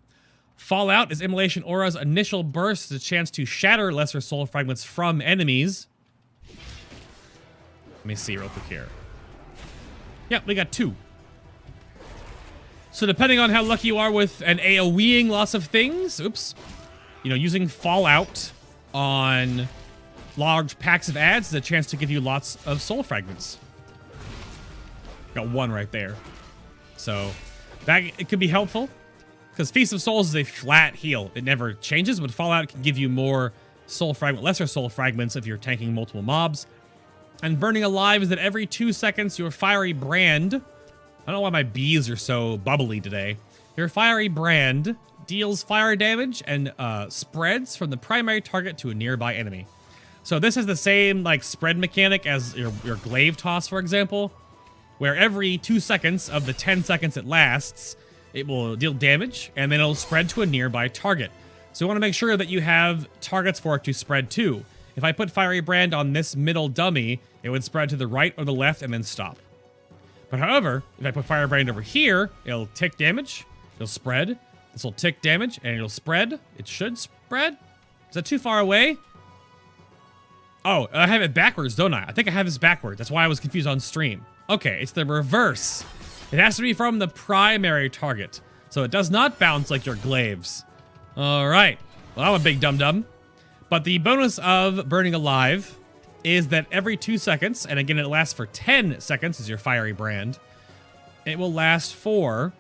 Fallout is Immolation Aura's initial burst. It's a chance to shatter lesser soul fragments from enemies. Let me see real quick here. Yep, we got 2. So depending on how lucky you are with an AoEing lots of things, using Fallout on large packs of ads is a chance to give you lots of soul fragments. Got 1 right there. So that it could be helpful. Because Feast of Souls is a flat heal. It never changes, but Fallout can give you more soul fragment, lesser soul fragments if you're tanking multiple mobs. And burning alive is that every 2 seconds, your fiery brand... I don't know why my bees are so bubbly today. Your fiery brand deals fire damage and spreads from the primary target to a nearby enemy. So this is the same like spread mechanic as your glaive toss, for example, where every 2 seconds of the 10 seconds it lasts, it will deal damage, and then it'll spread to a nearby target. So you want to make sure that you have targets for it to spread to. If I put Fiery Brand on this middle dummy, it would spread to the right or the left and then stop. But however, if I put Fire Brand over here, it'll tick damage, it'll spread, this will tick damage, and it'll spread. It should spread? Is that too far away? Oh, I have it backwards, don't I? I think I have this backwards. That's why I was confused on stream. Okay, it's the reverse. It has to be from the primary target. So it does not bounce like your glaives. All right. Well, I'm a big dum-dum. But the bonus of Burning Alive is that every 2 seconds, and again, it lasts for 10 seconds as your Fiery Brand, it will last for...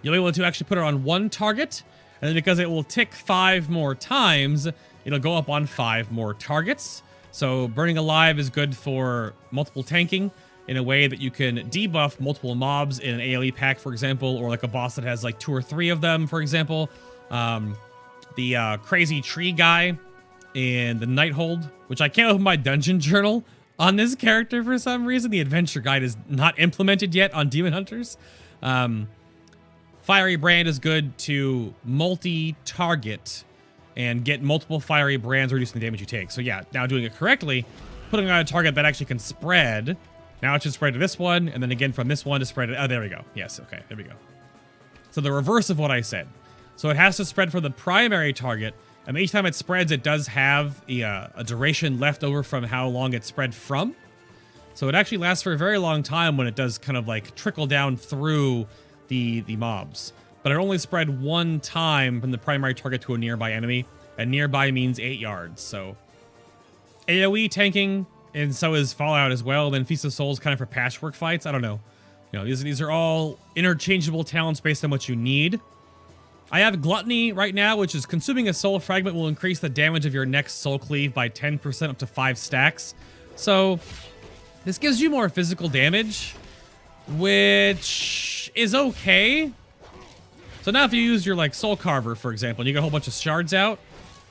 You'll be able to actually put it on one target, and then because it will tick 5 more times, it'll go up on 5 more targets. So Burning Alive is good for multiple tanking in a way that you can debuff multiple mobs in an AoE pack, for example, or like a boss that has like 2 or 3 of them, for example. The crazy tree guy in the Nighthold, which I can't open my dungeon journal on this character for some reason. The adventure guide is not implemented yet on Demon Hunters. Fiery Brand is good to multi-target and get multiple fiery brands, reducing the damage you take. So yeah, now doing it correctly, putting it on a target that actually can spread. Now it should spread to this one, and then again from this one to spread to... Oh, there we go. Yes, okay, there we go. So the reverse of what I said. So it has to spread for the primary target, and each time it spreads, it does have a duration left over from how long it spread from. So it actually lasts for a very long time when it does kind of like trickle down through the mobs. But it only spread one time from the primary target to a nearby enemy, and nearby means 8 yards. So AoE tanking, and so is Fallout as well. Then Feast of Souls kind of for patchwork fights. I don't know. You know, these are all interchangeable talents based on what you need. I have Gluttony right now, which is consuming a soul fragment will increase the damage of your next soul cleave by 10% up to 5 stacks. So this gives you more physical damage, which is okay. So now if you use your like Soul Carver, for example, and you get a whole bunch of shards out,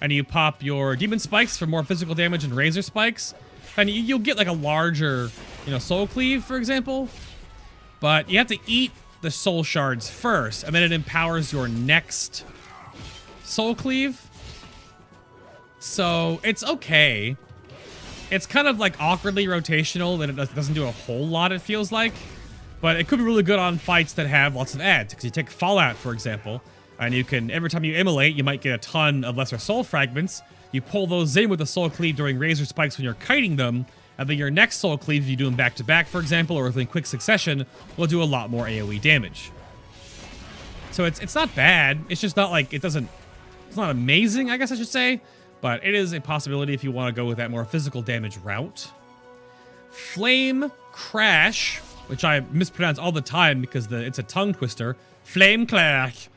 and you pop your Demon Spikes for more physical damage and Razor Spikes, and you'll get like a larger, you know, Soul Cleave, for example. But you have to eat the Soul Shards first, and then it empowers your next Soul Cleave. So it's okay. It's kind of like awkwardly rotational, that it doesn't do a whole lot, it feels like. But it could be really good on fights that have lots of ads. Because you take Fallout, for example, and you can, every time you immolate, you might get a ton of lesser soul fragments. You pull those in with a soul cleave during Razor Spikes when you're kiting them, and then your next soul cleave, if you do them back to back, for example, or in quick succession, will do a lot more AoE damage. So it's not bad. It's just not like, it's not amazing, I guess I should say, but it is a possibility if you want to go with that more physical damage route. Flame Crash, which I mispronounce all the time because it's a tongue twister. Flame Crash.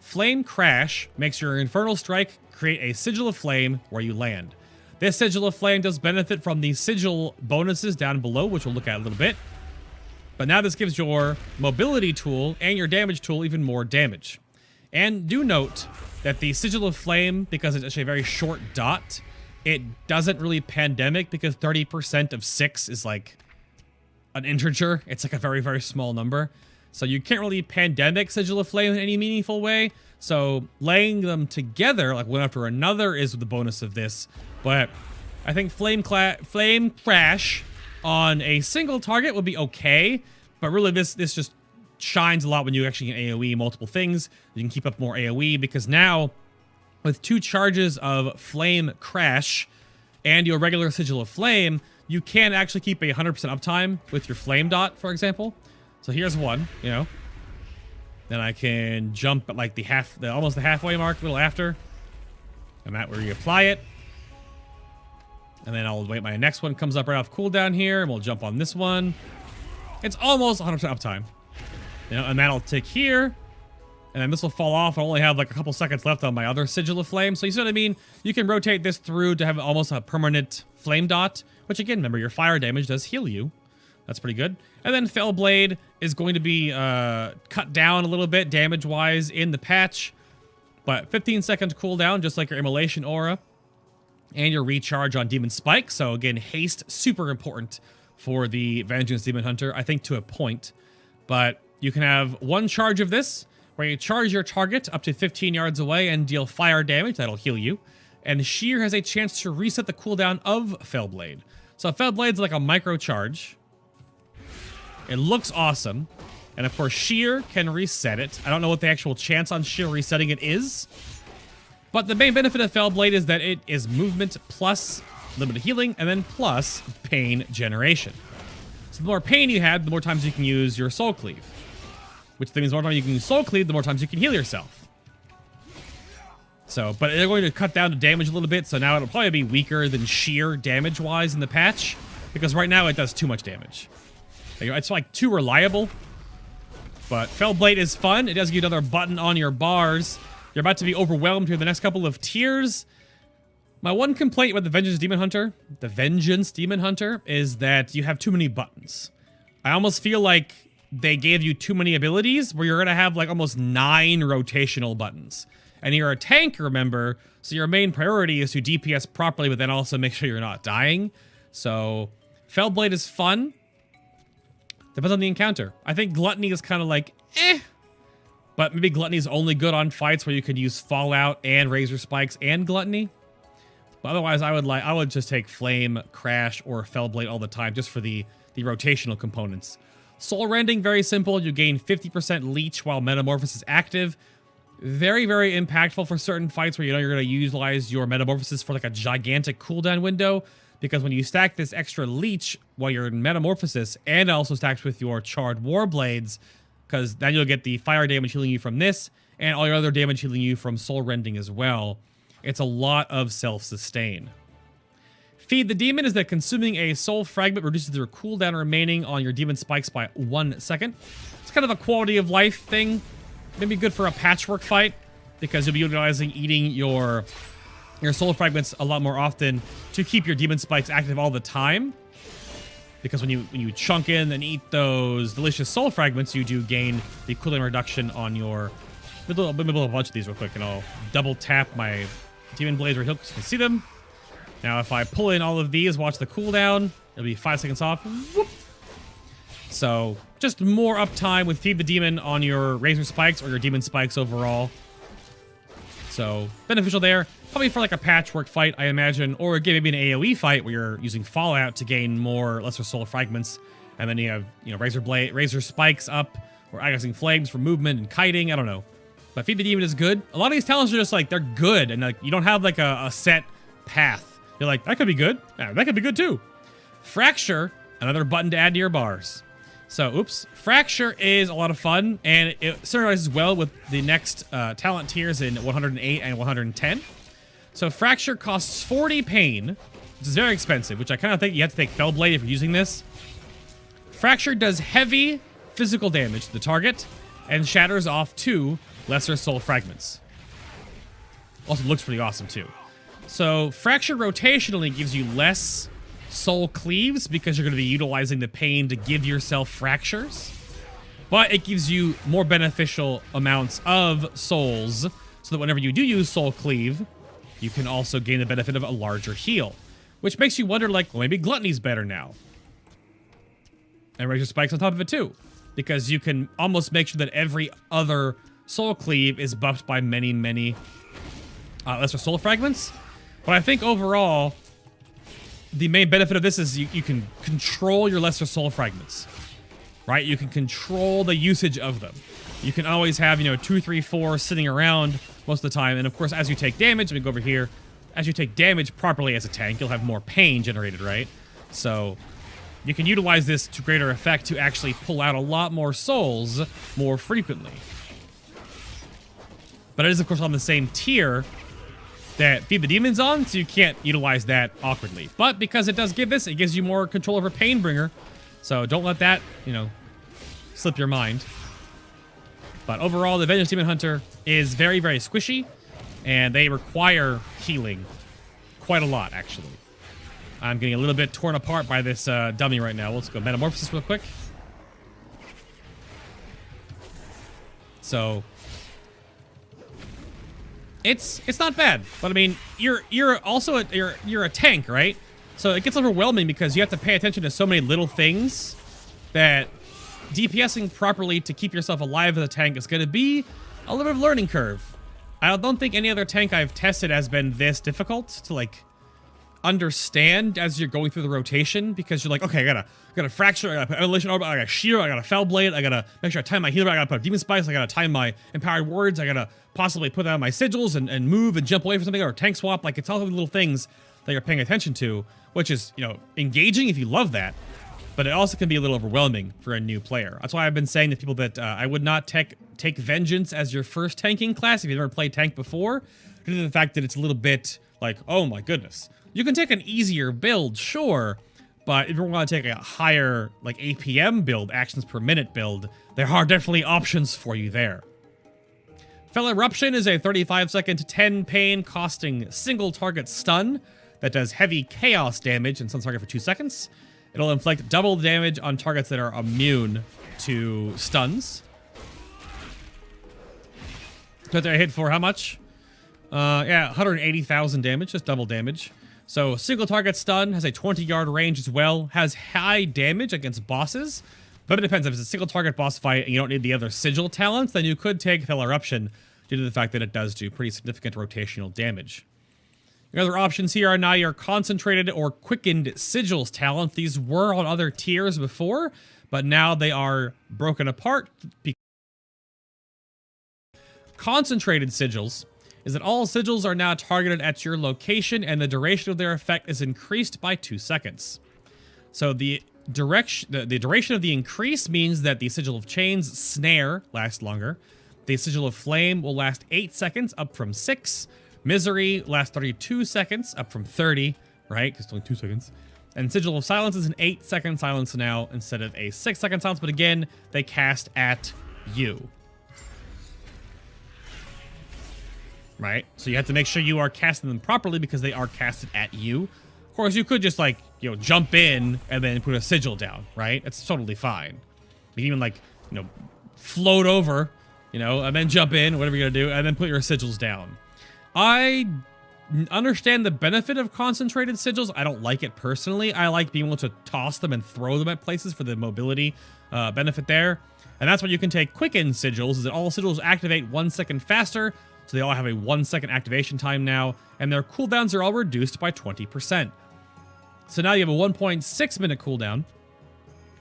Flame Crash makes your Infernal Strike create a sigil of flame where you land. This sigil of flame does benefit from the sigil bonuses down below, which we'll look at in a little bit. But now this gives your mobility tool and your damage tool even more damage. And do note that the sigil of flame, because it's actually a very short dot, it doesn't really pandemic because 30% of 6 is like an integer. It's like a very, very small number. So you can't really pandemic sigil of flame in any meaningful way. So laying them together, like one after another, is the bonus of this. But I think Flame Crash on a single target would be okay. But really, this just shines a lot when you actually can AoE multiple things. You can keep up more AoE because now, with 2 charges of Flame Crash and your regular Sigil of Flame, you can actually keep a 100% uptime with your Flame Dot, for example. So here's one, you know. Then I can jump at like almost the halfway mark, a little after. And that where you apply it. And then I'll wait, my next one comes up right off cooldown here, and we'll jump on this one. It's almost 100% uptime. You know, and that'll tick here. and then this will fall off. I only have like a couple seconds left on my other Sigil of Flame. So you see what I mean? You can rotate this through to have almost a permanent flame dot, which again, remember your fire damage does heal you. That's pretty good. And then Fellblade is going to be cut down a little bit damage-wise in the patch, but 15-second cooldown, just like your Immolation Aura, and your recharge on Demon Spike. So again, haste, super important for the Vengeance Demon Hunter, I think to a point. But you can have one charge of this, where you charge your target up to 15 yards away and deal fire damage. That'll heal you. And Shear has a chance to reset the cooldown of Fellblade. So Fellblade's like a micro charge. It looks awesome. And of course, Shear can reset it. I don't know what the actual chance on Shear resetting it is. But the main benefit of Fellblade is that it is movement plus limited healing, and then plus pain generation. So the more pain you have, the more times you can use your Soul Cleave. Which means the more times you can use Soul Cleave, the more times you can heal yourself. So, but they're going to cut down the damage a little bit, so now it'll probably be weaker than Shear damage-wise in the patch. Because right now it does too much damage. It's like too reliable. But Fellblade is fun. It does give you another button on your bars. You're about to be overwhelmed here in the next couple of tiers. My one complaint about the Vengeance Demon Hunter, is that you have too many buttons. I almost feel like they gave you too many abilities where you're going to have like almost 9 rotational buttons. And you're a tank, remember, so your main priority is to DPS properly, but then also make sure you're not dying. So, Fellblade is fun. Depends on the encounter. I think Gluttony is kind of like, eh. But maybe Gluttony is only good on fights where you can use Fallout and Razor Spikes and Gluttony. But otherwise, I would just take Flame, Crash, or Fellblade all the time just for the rotational components. Soul Rending, very simple. You gain 50% leech while Metamorphosis is active. Very, very impactful for certain fights where you know you're going to utilize your Metamorphosis for like a gigantic cooldown window. Because when you stack this extra leech while you're in Metamorphosis, and also stacks with your Charred Warblades, because then you'll get the fire damage healing you from this, and all your other damage healing you from Soul Rending as well. It's a lot of self-sustain. Feed the Demon is that consuming a soul fragment reduces your cooldown remaining on your demon spikes by 1 second. It's kind of a quality of life thing. Maybe good for a patchwork fight, because you'll be utilizing eating your soul fragments a lot more often to keep your demon spikes active all the time. Because when you chunk in and eat those delicious soul fragments, you do gain the cooldown reduction on your... I'll build a bunch of these real quick, and I'll double tap my demon blades right here so you can see them. Now, if I pull in all of these, watch the cooldown. It'll be 5 seconds off. Whoop. So, just more uptime with Feed the Demon on your Razor Spikes or your Demon Spikes overall. So, beneficial there. Probably for like a patchwork fight, I imagine. Or again, maybe an AoE fight where you're using Fallout to gain more Lesser Soul Fragments. And then you have, Razor Spikes up, or Agonizing Flames for movement and kiting. I don't know. But Feed the Demon is good. A lot of these talents are just like, they're good. And like you don't have like a set path. You're like, that could be good. Yeah, that could be good too. Fracture, another button to add to your bars. So, oops. Fracture is a lot of fun, and it synchronizes well with the next talent tiers in 108 and 110. So, Fracture costs 40 pain, which is very expensive, which I kind of think you have to take Fellblade if you're using this. Fracture does heavy physical damage to the target, and shatters off 2 lesser soul fragments. Also looks pretty awesome, too. So, Fracture rotationally gives you less soul cleaves because you're going to be utilizing the pain to give yourself fractures, but it gives you more beneficial amounts of souls so that whenever you do use soul cleave, you can also gain the benefit of a larger heal, which makes you wonder, like, well, maybe Gluttony's better now. And Razor Spikes on top of it too, because you can almost make sure that every other soul cleave is buffed by many lesser soul fragments. But I think overall, the main benefit of this is you can control your lesser soul fragments, right? You can control the usage of them. You can always have, 2, 3, 4 sitting around most of the time. And of course, as you take damage, let me go over here. As you take damage properly as a tank, you'll have more pain generated, right? So you can utilize this to greater effect to actually pull out a lot more souls more frequently. But it is, of course, on the same tier that Feed the Demon's on, so you can't utilize that awkwardly. But because it does give this, it gives you more control over Painbringer. So don't let that, slip your mind. But overall, the Vengeance Demon Hunter is very, very squishy, and they require healing quite a lot, actually. I'm getting a little bit torn apart by this dummy right now. Let's go Metamorphosis real quick. So it's not bad, but I mean, you're also you're a tank, right? So it gets overwhelming because you have to pay attention to so many little things that DPSing properly to keep yourself alive as a tank is going to be a little bit of a learning curve. I don't think any other tank I've tested has been this difficult to like understand as you're going through the rotation, because you're like, okay, I gotta fracture, I gotta put Evolution Orb, I gotta Shear, I gotta Fell Blade, I gotta make sure I time my healer, I gotta put Demon Spice, I gotta time my Empowered Words, I gotta possibly put out my sigils and move and jump away from something, or tank swap. Like, it's all the little things that you're paying attention to, which is, you know, engaging if you love that, but it also can be a little overwhelming for a new player. That's why I've been saying to people that I would not take Vengeance as your first tanking class if you've never played tank before, due to the fact that it's a little bit like, oh my goodness. You can take an easier build, sure, but if you want to take a higher, like, APM build, actions per minute build, there are definitely options for you there. Fell Eruption is a 35-second 10 pain costing single target stun that does heavy chaos damage and stuns target for 2 seconds. It'll inflict double damage on targets that are immune to stuns. So they're hit for how much? Yeah, 180,000 damage, just double damage. So single target stun, has a 20-yard range as well, has high damage against bosses, but it depends. If it's a single target boss fight and you don't need the other sigil talents, then you could take Fell Eruption due to the fact that it does do pretty significant rotational damage. Your other options here are now your concentrated or quickened sigils talent. These were on other tiers before, but now they are broken apart. Concentrated sigils is that all sigils are now targeted at your location, and the duration of their effect is increased by 2 seconds. So the duration of the increase means that the Sigil of Chains snare lasts longer. The Sigil of Flame will last 8 seconds, up from 6. Misery lasts 32 seconds, up from 30, right? Because it's only 2 seconds. And Sigil of Silence is an 8-second silence now instead of a 6-second silence, but again, they cast at you. Right? So you have to make sure you are casting them properly because they are casted at you. Of course, you could just, like, you know, jump in and then put a sigil down, right? It's totally fine. You can even, like, you know, float over, you know, and then jump in, whatever you're gonna do, and then put your sigils down. I understand the benefit of concentrated sigils. I don't like it personally. I like being able to toss them and throw them at places for the mobility benefit there. And that's why you can take quickened sigils, is that all sigils activate 1 second faster. So they all have a 1 second activation time now, and their cooldowns are all reduced by 20%. So now you have a 1.6 minute cooldown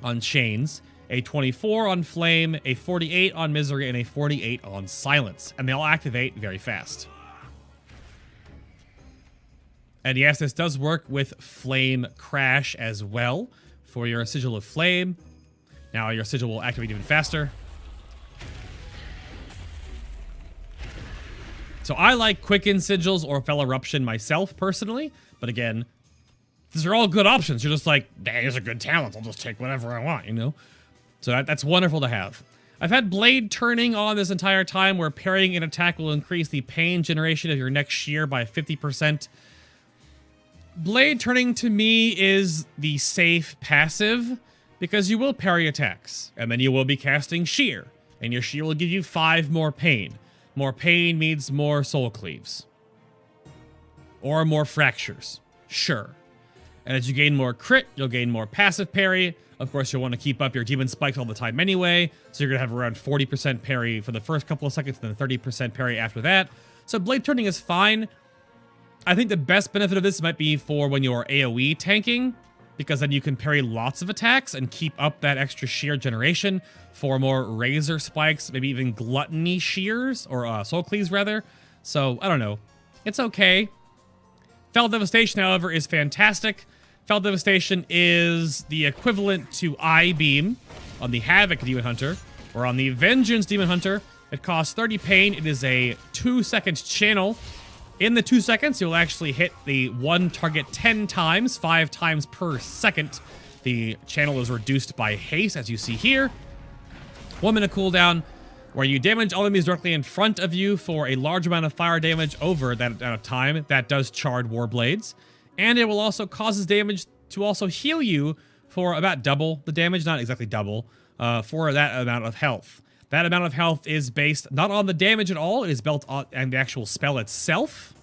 on Chains, a 24 on Flame, a 48 on Misery, and a 48 on Silence. And they all activate very fast. And yes, this does work with Flame Crash as well for your Sigil of Flame. Now your Sigil will activate even faster. So I like Quicken Sigils or Fell Eruption myself, personally. But again, these are all good options. You're just like, dang, these are good talents. I'll just take whatever I want, you know? So that's wonderful to have. I've had Blade Turning on this entire time, where parrying an attack will increase the pain generation of your next shear by 50%. Blade Turning, to me, is the safe passive, because you will parry attacks, and then you will be casting shear, and your shear will give you 5 more pain. More pain means more soul cleaves. Or more fractures. Sure. And as you gain more crit, you'll gain more passive parry. Of course, you'll want to keep up your demon spikes all the time anyway. So you're going to have around 40% parry for the first couple of seconds, and then 30% parry after that. So Blade Turning is fine. I think the best benefit of this might be for when you're AoE tanking, because then you can parry lots of attacks and keep up that extra shear generation for more razor spikes, maybe even gluttony shears, or soul cleaves rather. So, I don't know. It's okay. Fell Devastation, however, is fantastic. Fell Devastation is the equivalent to I-Beam on the Havoc Demon Hunter, or on the Vengeance Demon Hunter. It costs 30 pain. It is a 2-second channel. In the 2 seconds, you'll actually hit the one target 10 times, 5 times per second. The channel is reduced by haste, as you see here. 1 minute cooldown, where you damage all enemies directly in front of you for a large amount of fire damage over that amount of time. That does charred Warblades. And it will also causes damage to also heal you for about double the damage, not exactly double, for that amount of health. That amount of health is based not on the damage at all, it is built on the actual spell itself.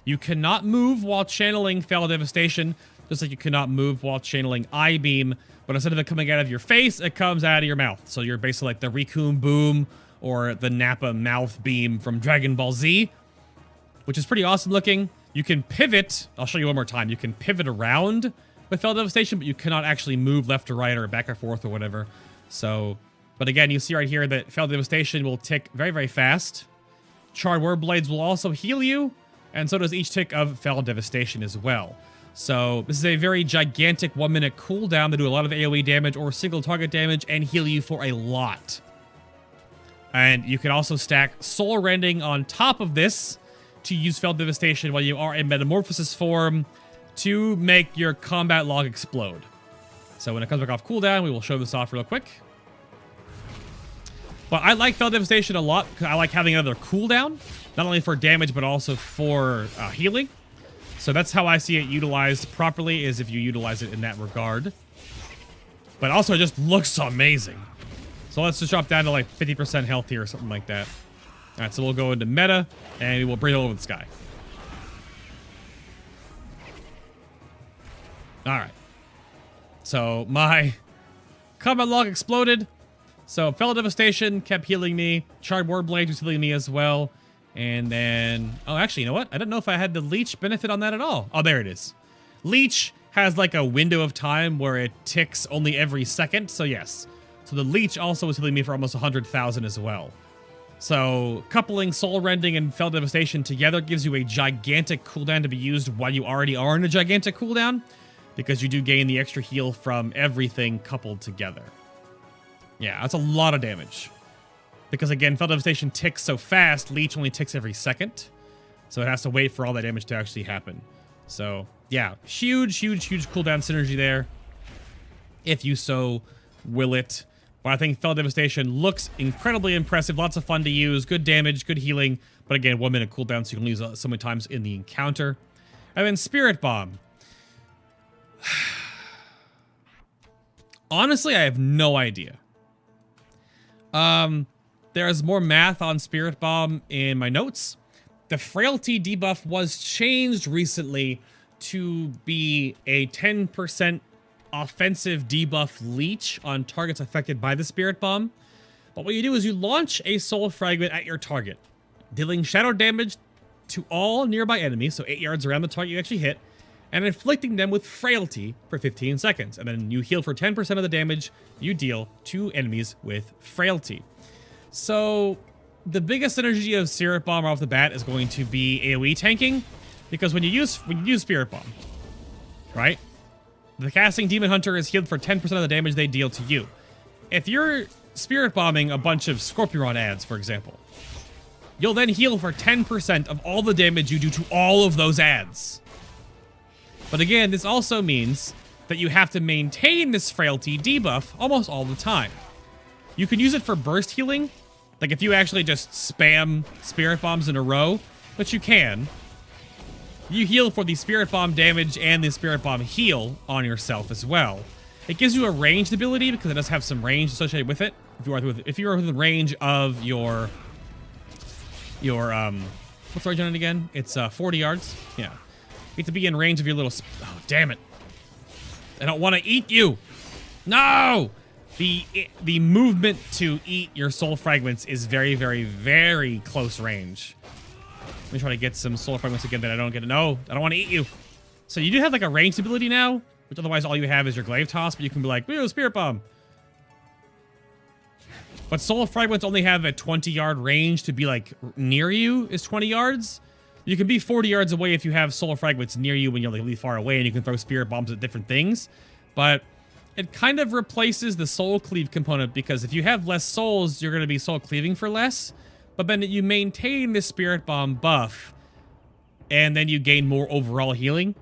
You cannot move while channeling Fell Devastation, just like you cannot move while channeling Eye Beam, but instead of it coming out of your face, it comes out of your mouth. So you're basically like the Rikun Boom or the Nappa Mouth Beam from Dragon Ball Z, which is pretty awesome looking. You can pivot, I'll show you one more time, you can pivot around with Fell Devastation, but you cannot actually move left or right or back or forth or whatever. So, but again, you see right here that Fell Devastation will tick very, very fast. Charred Warblades will also heal you, and so does each tick of Fell Devastation as well. So this is a very gigantic 1 minute cooldown to do a lot of AoE damage or single target damage and heal you for a lot. And you can also stack Soul Rending on top of this to use Fell Devastation while you are in Metamorphosis form to make your combat log explode. So when it comes back off cooldown, we will show this off real quick. But I like Fell Devastation a lot because I like having another cooldown, not only for damage, but also for healing. So that's how I see it utilized properly, is if you utilize it in that regard. But also it just looks amazing. So let's just drop down to like 50% health here or something like that. All right, so we'll go into meta and we will bring it over the sky. All right. So my combat log exploded. So Fell Devastation kept healing me. Charred Warblade was healing me as well. And then, oh, actually, you know what? I don't know if I had the Leech benefit on that at all. Oh, there it is. Leech has like a window of time where it ticks only every second. So yes. So the Leech also was healing me for almost 100,000 as well. So coupling Soul Rending and Fell Devastation together gives you a gigantic cooldown to be used while you already are in a gigantic cooldown, because you do gain the extra heal from everything coupled together. Yeah, that's a lot of damage. Because again, Fell Devastation ticks so fast, Leech only ticks every second. So it has to wait for all that damage to actually happen. So yeah, huge, huge, huge cooldown synergy there, if you so will it. But I think Fell Devastation looks incredibly impressive. Lots of fun to use. Good damage, good healing. But again, 1 minute cooldown, so you can use so many times in the encounter. And then Spirit Bomb. Honestly, I have no idea. There's more math on Spirit Bomb in my notes. The Frailty debuff was changed recently to be a 10% offensive debuff leech on targets affected by the Spirit Bomb. But what you do is you launch a Soul Fragment at your target, dealing shadow damage to all nearby enemies, so 8 yards around the target you actually hit, and inflicting them with Frailty for 15 seconds. And then you heal for 10% of the damage you deal to enemies with Frailty. So the biggest synergy of Spirit Bomb right off the bat is going to be AoE tanking, because when you use Spirit Bomb, right? The casting Demon Hunter is healed for 10% of the damage they deal to you. If you're Spirit Bombing a bunch of Scorpion ads, for example, you'll then heal for 10% of all the damage you do to all of those ads. But again, this also means that you have to maintain this Frailty debuff almost all the time. You can use it for burst healing, like if you actually just spam Spirit Bombs in a row, which you can. You heal for the Spirit Bomb damage and the Spirit Bomb heal on yourself as well. It gives you a ranged ability because it does have some range associated with it. If you are within range of your what's the range on it again? It's 40 yards. Yeah. You have to be in range of your little... Oh, damn it. I don't want to eat you. No! The movement to eat your soul fragments is very, very, very close range. Let me try to get some soul fragments again that I don't get. No, I don't want to eat you. So you do have like a ranged ability now, which otherwise all you have is your glaive toss, but you can be like, ooh, Spirit Bomb. But soul fragments only have a 20-yard range to be like near you is 20 yards. You can be 40 yards away if you have soul fragments near you when you're like really far away, and you can throw Spirit Bombs at different things. But it kind of replaces the soul cleave component, because if you have less souls, you're going to be soul cleaving for less. But then you maintain the Spirit Bomb buff, and then you gain more overall healing.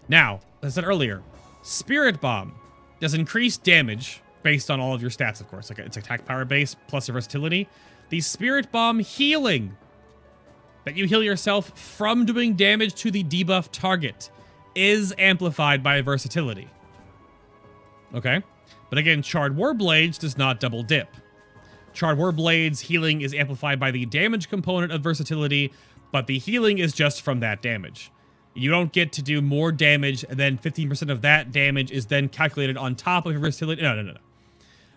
Now, as I said earlier, Spirit Bomb does increased damage based on all of your stats, of course. Like it's attack power base plus your versatility. The Spirit Bomb healing that you heal yourself from doing damage to the debuff target is amplified by versatility. Okay? But again, Charred Warblades does not double dip. Charred Warblades healing is amplified by the damage component of versatility, but the healing is just from that damage. You don't get to do more damage, and then 15% of that damage is then calculated on top of your versatility. No.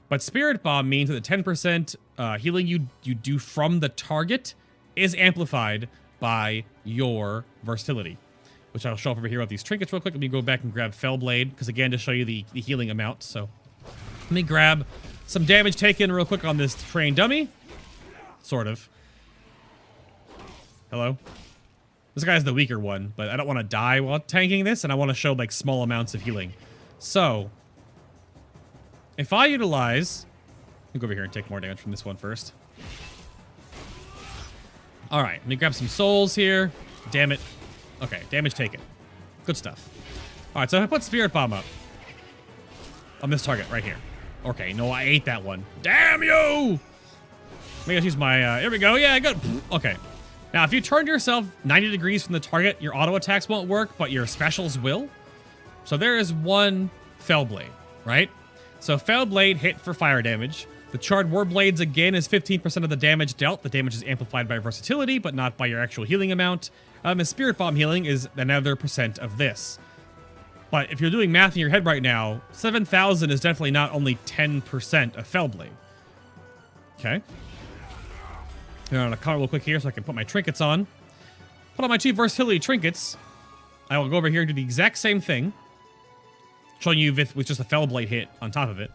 But Spirit Bomb means that the 10% healing you do from the target is amplified by your versatility, which I'll show up over here with these trinkets real quick. Let me go back and grab Fellblade, because again, to show you the healing amount. So let me grab some damage taken real quick on this train dummy. Sort of. Hello? This guy's the weaker one, but I don't want to die while tanking this, and I want to show, like, small amounts of healing. So, if I utilize... Let me go over here and take more damage from this one first. Alright, let me grab some souls here. Damn it. Okay, damage taken. Good stuff. Alright, so if I put Spirit Bomb up on this target right here. Okay, no, I ate that one. Damn you! Let me just use my... here we go. Yeah, good. Okay. Now, if you turn yourself 90 degrees from the target, your auto attacks won't work, but your specials will. So there is one Fellblade, right? So Fellblade hit for fire damage. The Charred Warblades, again, is 15% of the damage dealt. The damage is amplified by versatility, but not by your actual healing amount. And Spirit Bomb healing is another percent of this. But if you're doing math in your head right now, 7,000 is definitely not only 10% of Fellblade. Okay. I'm going to color real quick here so I can put my trinkets on. Put on my 2 versatility trinkets. I will go over here and do the exact same thing. Showing you with just a Fellblade hit on top of it.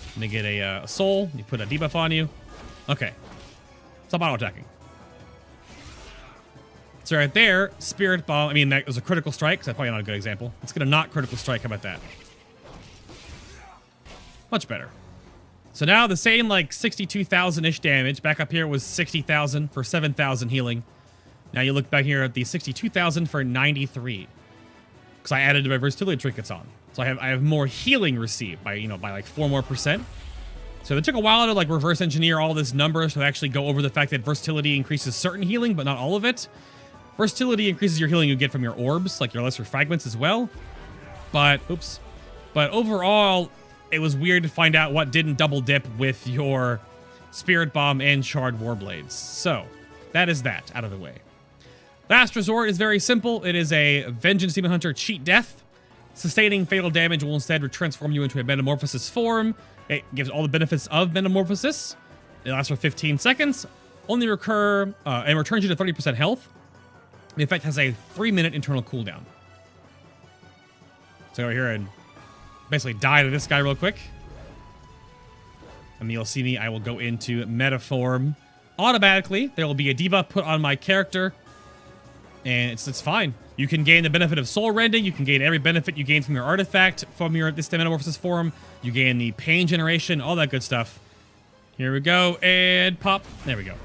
Let me get a soul. You put a debuff on you. Okay. Stop auto-attacking. So right there, Spirit Bomb, I mean, that was a critical strike, so that's probably not a good example. It's going to not critical strike. How about that? Much better. So now the same, like, 62,000-ish damage. Back up here was 60,000 for 7,000 healing. Now you look back here at the 62,000 for 93. Because I added my versatility trinkets on. So I have more healing received by, by like 4 more %. So it took a while to, like, reverse engineer all this numbers to actually go over the fact that versatility increases certain healing, but not all of it. Versatility increases your healing you get from your orbs, like your lesser fragments as well. But, oops. But overall, it was weird to find out what didn't double dip with your Spirit Bomb and Charred Warblades. So, that is that out of the way. Last Resort is very simple. It is a Vengeance Demon Hunter cheat death. Sustaining fatal damage will instead transform you into a Metamorphosis form. It gives all the benefits of Metamorphosis. It lasts for 15 seconds. Only recur and returns you to 30% health. The effect has a 3-minute internal cooldown. So go here and basically die to this guy real quick. And you'll see me, I will go into meta form. Automatically, there will be a debuff put on my character. And it's fine. You can gain the benefit of soul rending. You can gain every benefit you gain from your artifact from this Metamorphosis form. You gain the pain generation, all that good stuff. Here we go, and pop. There we go.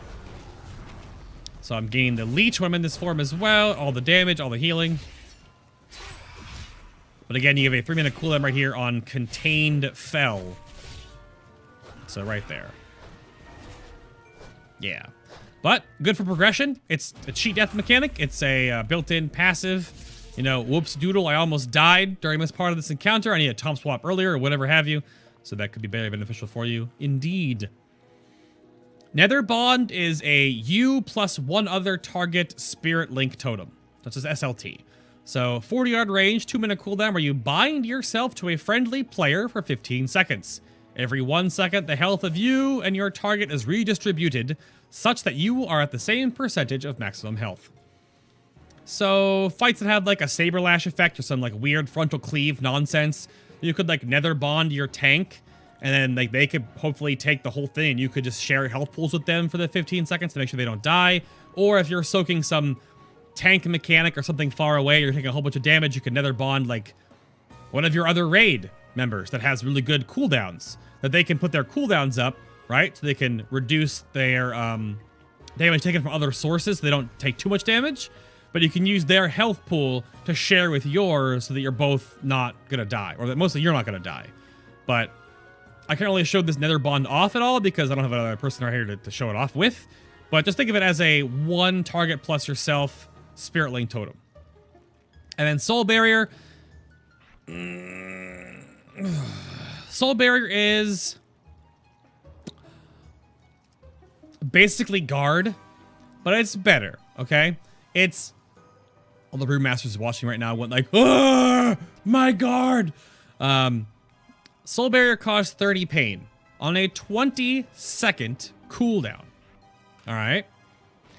So I'm gaining the leech when I'm in this form as well. All the damage, all the healing. But again, you have a 3-minute cooldown right here on Contained Fell. So right there. Yeah. But good for progression. It's a cheat death mechanic. It's a built-in passive. Whoops doodle, I almost died during this part of this encounter. I need a Tom swap earlier or whatever have you. So that could be very beneficial for you. Indeed. Nether Bond is a you plus one other target spirit link totem. That's just SLT. So 40-yard range, 2-minute cooldown where you bind yourself to a friendly player for 15 seconds. Every 1 second, the health of you and your target is redistributed such that you are at the same percentage of maximum health. So fights that have like a saber lash effect or some like weird frontal cleave nonsense, you could like nether bond your tank, and then like they could hopefully take the whole thing and you could just share health pools with them for the 15 seconds to make sure they don't die. Or if you're soaking some tank mechanic or something far away, you're taking a whole bunch of damage, you can nether bond like one of your other raid members that has really good cooldowns, that they can put their cooldowns up, right? So they can reduce their damage taken from other sources so they don't take too much damage. But you can use their health pool to share with yours so that you're both not going to die. Or that mostly you're not going to die. But I can't really show this nether bond off at all because I don't have another person right here to show it off with. But just think of it as a 1 target plus yourself Spirit Link totem. And then Soul Barrier. Soul Barrier is basically guard, but it's better, okay? It's... All the brewmasters watching right now went like, "Ah, my guard!" Soul Barrier costs 30 pain on a 20-second cooldown. All right?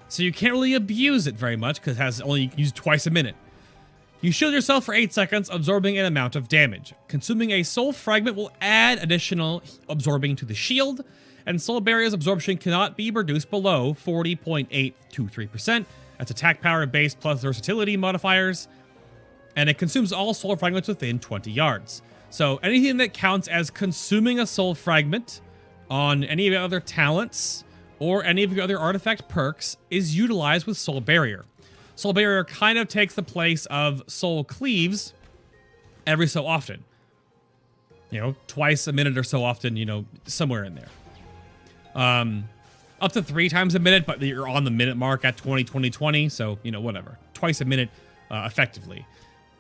So you can't really abuse it very much because it has only used twice a minute. You shield yourself for 8 seconds, absorbing an amount of damage. Consuming a soul fragment will add additional absorbing to the shield, and Soul Barrier's absorption cannot be reduced below 40.823%. That's attack power base plus versatility modifiers, and it consumes all soul fragments within 20 yards. So anything that counts as consuming a soul fragment on any of your other talents or any of your other artifact perks is utilized with Soul Barrier. Soul Barrier kind of takes the place of Soul Cleaves every so often. You know, twice a minute or so often, you know, somewhere in there. Up to 3 times a minute, but you're on the minute mark at 20, so, you know, whatever. Twice a minute, effectively.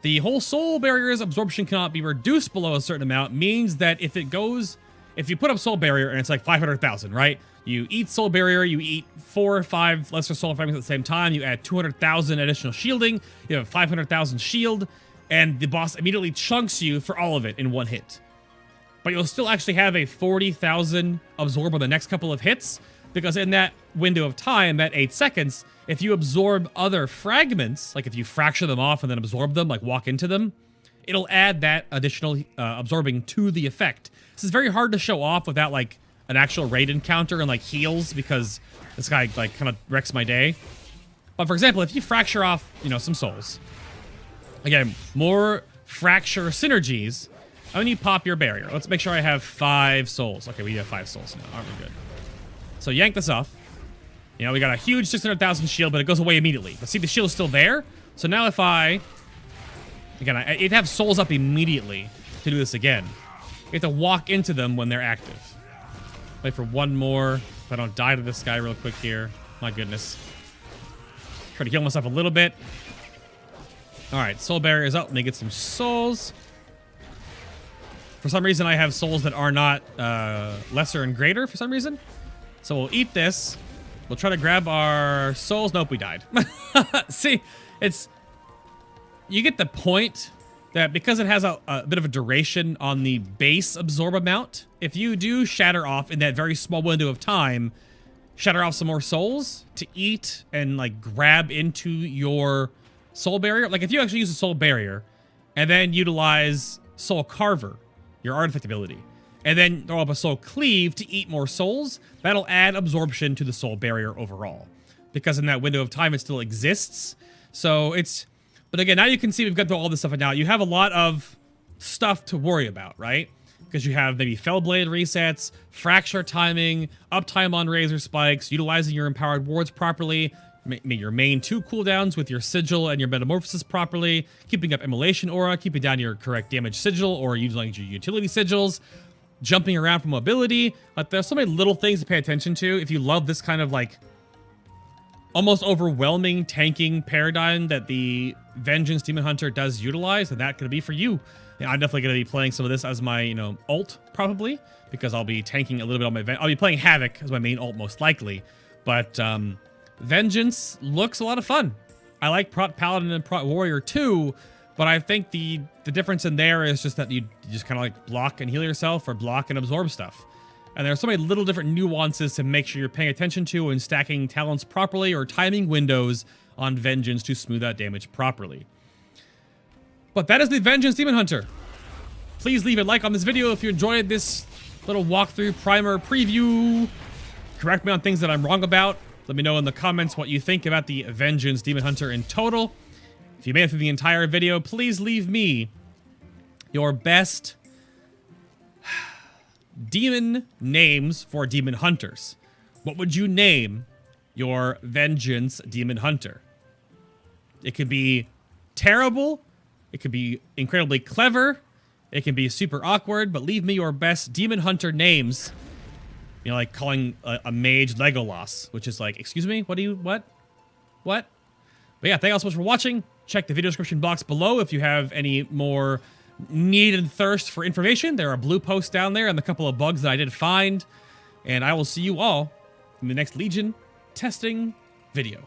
The whole Soul Barrier's absorption cannot be reduced below a certain amount means that if you put up Soul Barrier and it's like 500,000, right? You eat Soul Barrier, you eat 4 or 5 lesser soul fragments at the same time, you add 200,000 additional shielding, you have 500,000 shield, and the boss immediately chunks you for all of it in one hit. But you'll still actually have a 40,000 absorb on the next couple of hits, because in that window of time, that 8 seconds, if you absorb other fragments, like if you fracture them off and then absorb them, like walk into them, it'll add that additional absorbing to the effect. This is very hard to show off without like an actual raid encounter and like heals, because this guy like kind of wrecks my day. But for example, if you fracture off, you know, some souls, again, more fracture synergies, and then you pop your barrier. Let's make sure I have 5 souls. Okay, we have 5 souls now. Aren't we good? So yank this off. You know, we got a huge 600,000 shield, but it goes away immediately. But see, the shield is still there. So now if I... Again, it'd have souls up immediately to do this again. You have to walk into them when they're active. Wait for one more. If I don't die to this guy real quick here. My goodness. Try to heal myself a little bit. Alright, Soul Barrier is up. Let me get some souls. For some reason, I have souls that are not lesser and greater for some reason. So we'll eat this. We'll try to grab our souls. Nope, we died. See, it's... You get the point that because it has a bit of a duration on the base absorb amount, if you do shatter off in that very small window of time, shatter off some more souls to eat and like grab into your Soul Barrier. Like if you actually use a Soul Barrier and then utilize Soul Carver, your artifact ability, and then throw up a Soul Cleave to eat more souls, that'll add absorption to the Soul Barrier overall. Because in that window of time, it still exists. So it's... But again, now you can see we've got through all this stuff now. You have a lot of stuff to worry about, right? Because you have maybe Fellblade resets, fracture timing, uptime on Razor Spikes, utilizing your empowered wards properly, your main 2 cooldowns with your Sigil and your Metamorphosis properly, keeping up Immolation Aura, keeping down your correct damage Sigil, or utilizing your utility Sigils, jumping around for mobility. Like, there's so many little things to pay attention to. If you love this kind of like almost overwhelming tanking paradigm that the Vengeance Demon Hunter does utilize, then that could be for you. Yeah, I'm definitely going to be playing some of this as my, you know, ult, probably, because I'll be tanking a little bit on my... I'll be playing Havoc as my main ult, most likely. But Vengeance looks a lot of fun. I like Prot Paladin and Prot Warrior too, but I think the difference in there is just that you just kind of like block and heal yourself, or block and absorb stuff. And there are so many little different nuances to make sure you're paying attention to and stacking talents properly or timing windows on Vengeance to smooth out damage properly. But that is the Vengeance Demon Hunter. Please leave a like on this video if you enjoyed this little walkthrough, primer, preview. Correct me on things that I'm wrong about. Let me know in the comments what you think about the Vengeance Demon Hunter in total. If you made it through the entire video, please leave me your best demon names for demon hunters. What would you name your Vengeance Demon Hunter? It could be terrible. It could be incredibly clever. It can be super awkward, but leave me your best demon hunter names. You know, like calling a mage Legolas, which is like, excuse me, what? But yeah, thank you all so much for watching. Check the video description box below if you have any more need and thirst for information. There are blue posts down there and a couple of bugs that I did find. And I will see you all in the next Legion testing video.